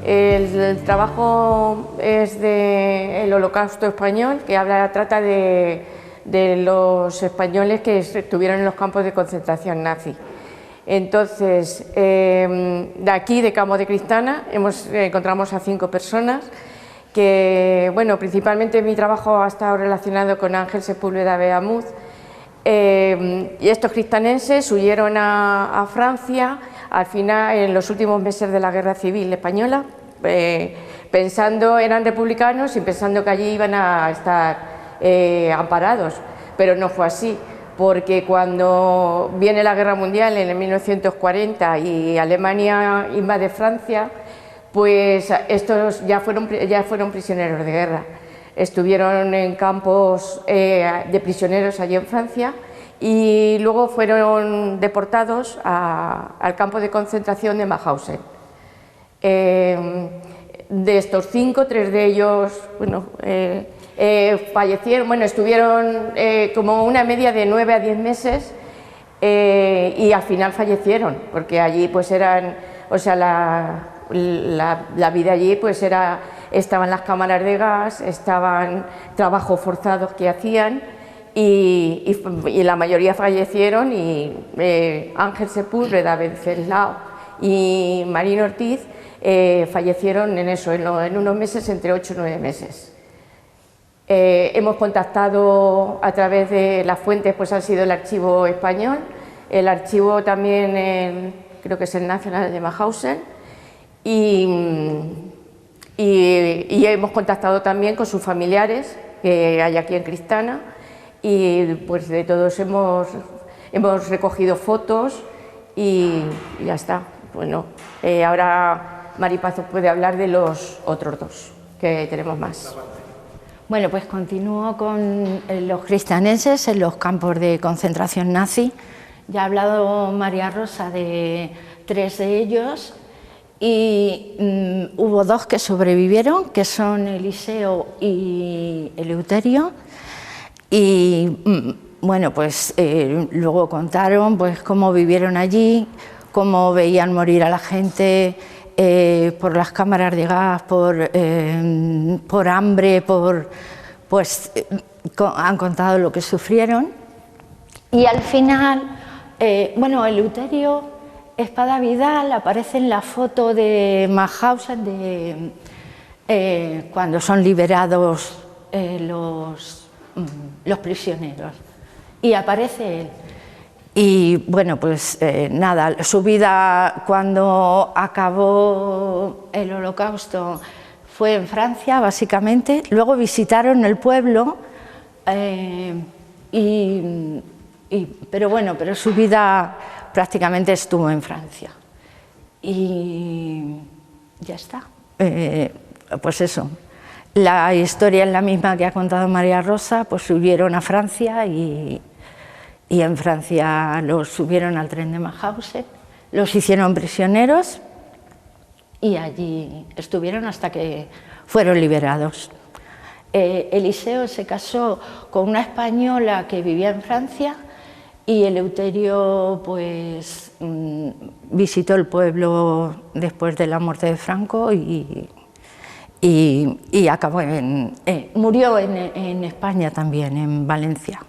El trabajo es del Holocausto español, que trata de los españoles que estuvieron en los campos de concentración nazi. Entonces, de aquí, de Campo de Cristana, encontramos a 5 personas que, bueno, principalmente mi trabajo ha estado relacionado con Ángel Sepúlveda Beamuz, y estos cristanenses huyeron a Francia al final, en los últimos meses de la Guerra Civil Española, eran republicanos y pensando que allí iban a estar amparados, pero no fue así, porque cuando viene la Guerra Mundial en el 1940 y Alemania invade Francia, pues estos ya fueron prisioneros de guerra. Estuvieron en campos de prisioneros allí en Francia y luego fueron deportados al campo de concentración de Mauthausen. De estos 5, 3 de ellos fallecieron, estuvieron como una media de 9 a 10 meses y al final fallecieron, porque allí pues eran, la vida allí pues estaban las cámaras de gas, estaban trabajos forzados que hacían y la mayoría fallecieron, y Ángel Sepúlveda, Venceslao y Marín Ortiz fallecieron en unos meses, entre 8 y 9 meses. Hemos contactado a través de las fuentes, pues ha sido el archivo español, el archivo también creo que es el Nacional de Mauthausen, y hemos contactado también con sus familiares que hay aquí en Cristana, y pues de todos hemos recogido fotos y ya está. Bueno, ahora Mari Paz puede hablar de los otros 2 que tenemos más. Bueno, pues continúo con los cristanenses en los campos de concentración nazi. Ya ha hablado María Rosa de 3 de ellos, y hubo 2 que sobrevivieron, que son Eliseo y Eleuterio, y bueno, pues luego contaron pues cómo vivieron allí, cómo veían morir a la gente por las cámaras de gas, por hambre, han contado lo que sufrieron. Y al final, Eleuterio Espada Vidal aparece en la foto de Mauthausen cuando son liberados los prisioneros. y aparece él. Y bueno, pues nada, su vida cuando acabó el Holocausto fue en Francia, básicamente. Luego visitaron el pueblo, pero su vida prácticamente estuvo en Francia. Y ya está. Pues eso. La historia es la misma que ha contado María Rosa, pues subieron a Francia y en Francia los subieron al tren de Mauthausen, los hicieron prisioneros y allí estuvieron hasta que fueron liberados. Eliseo se casó con una española que vivía en Francia y Eleuterio pues visitó el pueblo después de la muerte de Franco y acabó murió en España también, en Valencia,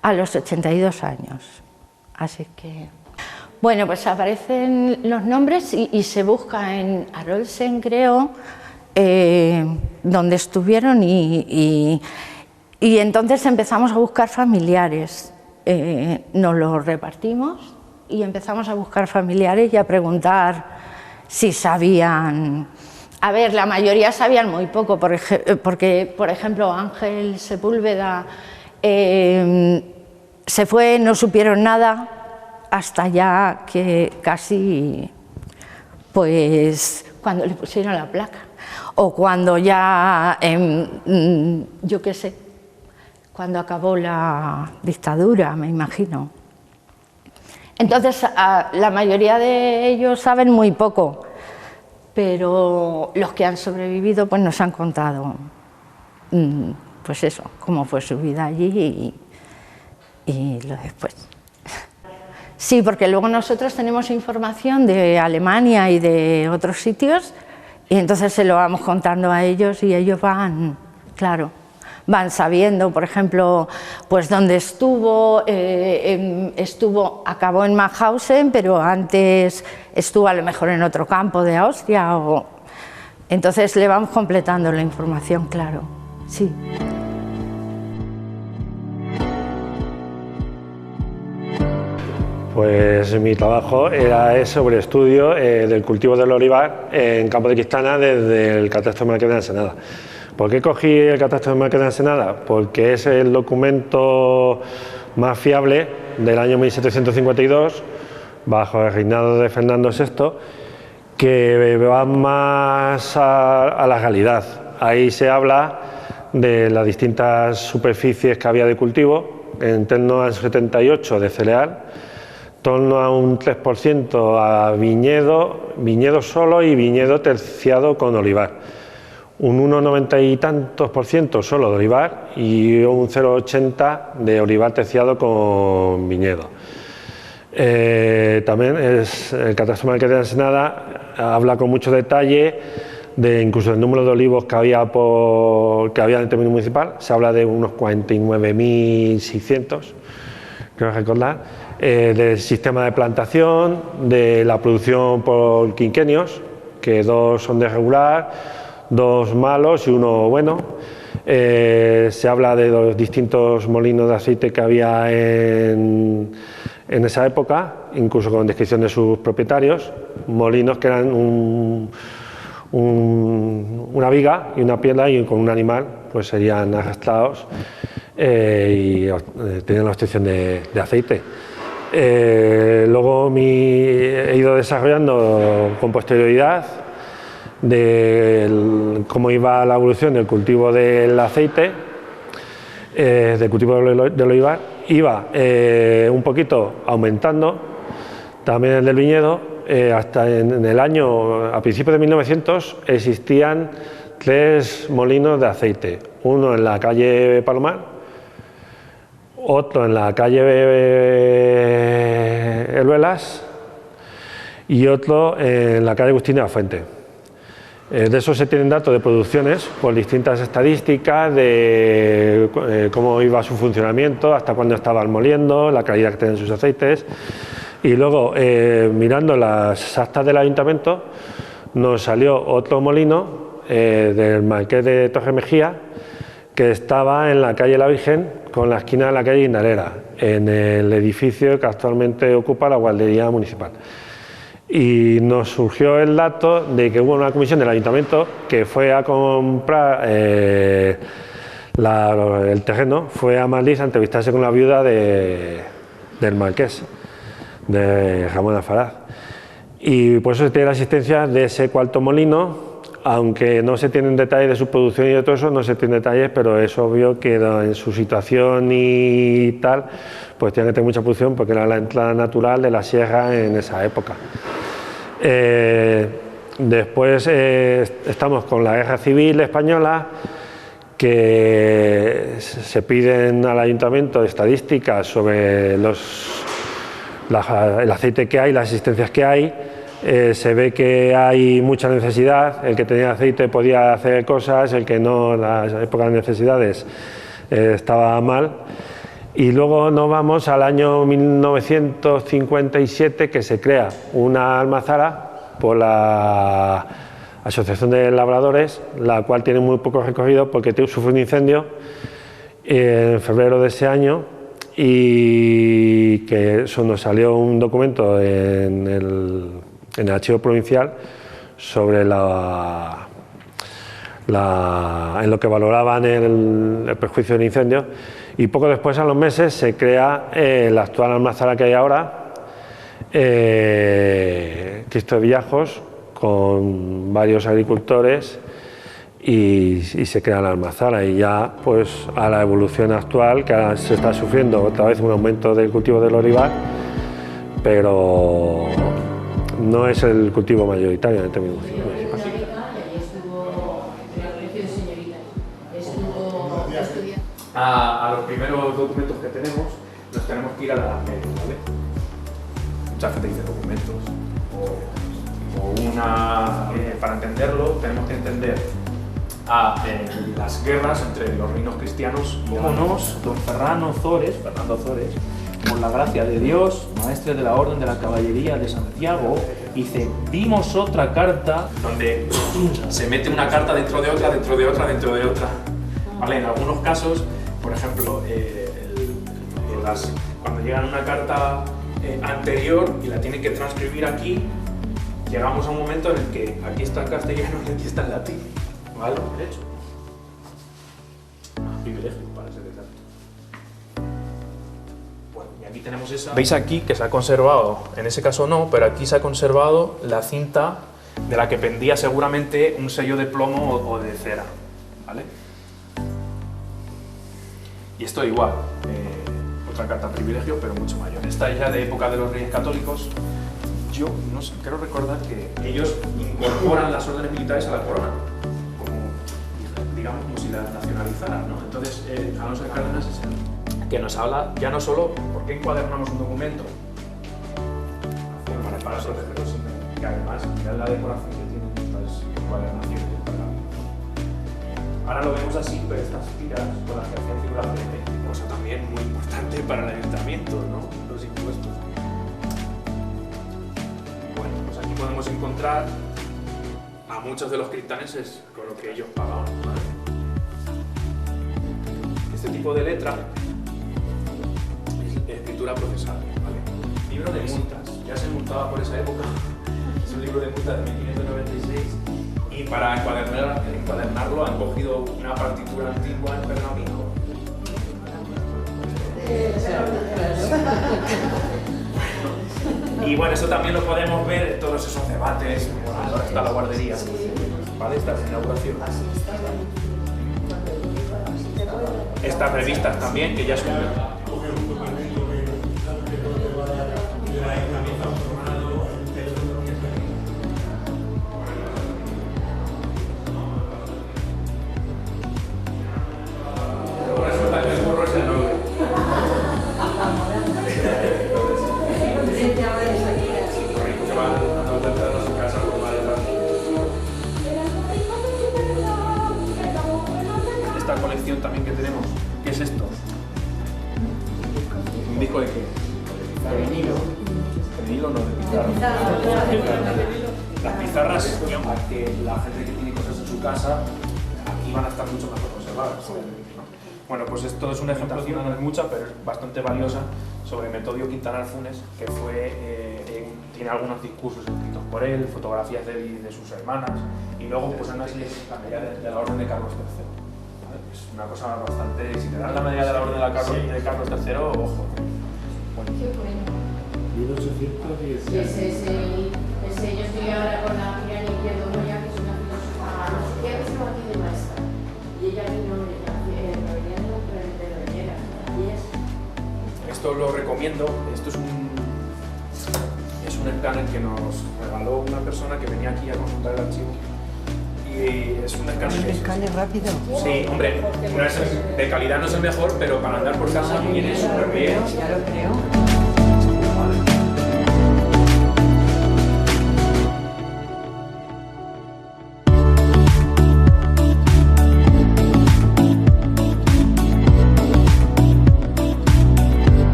a los 82 años. Así que, bueno, pues aparecen los nombres y se busca en Arolsen, creo, donde estuvieron y entonces empezamos a buscar familiares. Nos los repartimos y empezamos a buscar familiares y a preguntar si sabían. A ver, la mayoría sabían muy poco, porque, por ejemplo, Ángel Sepúlveda se fue, no supieron nada, hasta ya que casi, pues, cuando le pusieron la placa, o cuando ya, yo qué sé, cuando acabó la dictadura, me imagino. Entonces, la mayoría de ellos saben muy poco, pero los que han sobrevivido pues nos han contado, pues eso, cómo fue su vida allí y lo después. Sí, porque luego nosotros tenemos información de Alemania y de otros sitios y entonces se lo vamos contando a ellos y ellos van, claro, van sabiendo, por ejemplo, pues dónde estuvo, acabó en Mauthausen, pero antes estuvo a lo mejor en otro campo de Austria, entonces le vamos completando la información, claro, sí. Pues mi trabajo es sobre estudio del cultivo del olivar en Campo de Cristana desde el catastro de Marqués de Ensenada. ¿Por qué cogí el catastro de Marqués de Ensenada? Porque es el documento más fiable del año 1752, bajo el reinado de Fernando VI, que va más a la realidad. Ahí se habla de las distintas superficies que había de cultivo, en torno al 78% de cereal, en torno a un 3% a viñedo solo y viñedo terciado con olivar. Un 1,90 y tantos % solo de olivar y un 0,80 de olivar terciado con viñedo. También el catastro Marqués de Ensenada habla con mucho detalle de incluso el número de olivos que había en el término municipal. Se habla de unos 49.600, creo recordar, del sistema de plantación, de la producción por quinquenios, que 2 son de regular, 2 malos y 1 bueno. Se habla de los distintos molinos de aceite que había en esa época, incluso con descripción de sus propietarios, molinos que eran una viga y una piedra y con un animal pues serían arrastrados y tenían la obtención de aceite. Luego he ido desarrollando con posterioridad de cómo iba la evolución del cultivo del aceite, del cultivo del olivar. Iba un poquito aumentando, también el del viñedo, hasta en el año, a principios de 1900, existían 3 molinos de aceite, uno en la calle Palomar, otro en la calle Heruelas y otro en la calle Agustín de la Fuente. De eso se tienen datos de producciones por distintas estadísticas de cómo iba su funcionamiento, hasta cuándo estaban moliendo, la calidad que tenían sus aceites. Y luego, mirando las actas del ayuntamiento, nos salió otro molino del Marqués de Torremejía, que estaba en la calle La Virgen, con la esquina de la calle Guindalera, en el edificio que actualmente ocupa la Guardería Municipal. Y nos surgió el dato de que hubo una comisión del ayuntamiento que fue a comprar el terreno, fue a Madrid a entrevistarse con la viuda del marqués, de Ramón Alfaraz. Y por eso se tiene la existencia de ese cuarto molino, aunque no se tienen detalles de su producción y de todo eso, no se tienen detalles, pero es obvio que en su situación y tal, pues tiene que tener mucha producción porque era la entrada natural de la sierra en esa época. Después estamos con la Guerra Civil Española, que se piden al ayuntamiento estadísticas sobre el aceite que hay, las existencias que hay. Se ve que hay mucha necesidad, el que tenía aceite podía hacer cosas, el que no, las épocas de necesidades estaba mal. Y luego nos vamos al año 1957, que se crea una almazara por la Asociación de Labradores, la cual tiene muy poco recorrido porque sufrió un incendio en febrero de ese año, y que eso nos salió un documento en el archivo provincial sobre en lo que valoraban el perjuicio del incendio, y poco después, a los meses, se crea la actual almazara que hay ahora, Cristo de Villajos, con varios agricultores, y se crea la almazara, y ya pues a la evolución actual, que ahora se está sufriendo otra vez un aumento del cultivo del olivar, pero no es el cultivo mayoritario en el término municipal. A los primeros documentos que tenemos, nos tenemos que ir a la Edad Media, ¿vale? Mucha gente dice documentos, para entenderlo tenemos que entender las guerras entre los reinos cristianos y Vámonos, don Fernando Ozores, por la gracia de Dios, maestre de la Orden de la Caballería de Santiago, dice, vimos otra carta donde se mete una carta dentro de otra, dentro de otra, dentro de otra. ¿Vale? En algunos casos, por ejemplo, cuando llegan una carta anterior y la tienen que transcribir aquí, llegamos a un momento en el que aquí está en castellano y aquí está en latín. ¿Vale? Derecho. Privilegio, para ser exacto. Bueno, y aquí tenemos esa. Veis aquí que se ha conservado, en ese caso no, pero aquí se ha conservado la cinta de la que pendía seguramente un sello de plomo o de cera. ¿Vale? Y esto igual, otra carta privilegio, pero mucho mayor. Esta es ya de época de los Reyes Católicos. Yo no sé, quiero recordar que ellos incorporan las órdenes militares a la corona, digamos como si las nacionalizaran, ¿no? Entonces, Alonso de Cárdenas es el que nos habla ya no solo por qué encuadernamos un documento para protegerlo, sino que además mirad la decoración que tienen estas encuadernaciones del Parlamento. Ahora lo vemos así, pero estas tiras con las que hacían figuraciones, cosa también muy importante para el ayuntamiento, ¿no? Los impuestos. Bueno, pues aquí podemos encontrar a muchos de los cristaneses con lo que ellos pagaban, ¿vale? Este tipo de letra es escritura procesal, ¿vale? Libro de multas, ya se multaba por esa época, es un libro de multas de 1596, y para encuadernarlo han cogido una partitura antigua en pergamino. Y bueno, eso también lo podemos ver en todos esos debates, ahora está la guardería, ¿vale? Esta es la inauguración. Estas revistas también, que ya son... Esta colección también que tenemos, ¿qué es esto? ¿Un disco de qué? De vinilo. ¿De vinilo no? De pizarra. Las pizarras, que la gente que tiene cosas en su casa aquí van a estar mucho mejor conservadas. ¿no? Bueno, pues esto es una ejemplación, no es mucha, pero es bastante valiosa, sobre Metodio Quintanar Funes, que tiene algunos discursos escritos por él, fotografías de sus hermanas, y luego pues una serie la medalla de la Orden de Carlos III. ¿Vale? Es una cosa bastante... Si te dan la medalla de la Orden de Carlos III, ojo. Bueno. Qué bueno. 1810. Y yo estoy ahora con la Miriam Izquierdo Moya, que es una filósofa, no sé qué, que estaba aquí de maestra. Y ella vino, venía de la Pedroñera. Esto lo recomiendo, esto es un escáner que nos regaló una persona que venía aquí a consultar el archivo. Y es un escáner. ¿Un escáner rápido? Sí, hombre, de calidad no es el mejor, pero para andar por casa viene súper bien. Ya lo creo.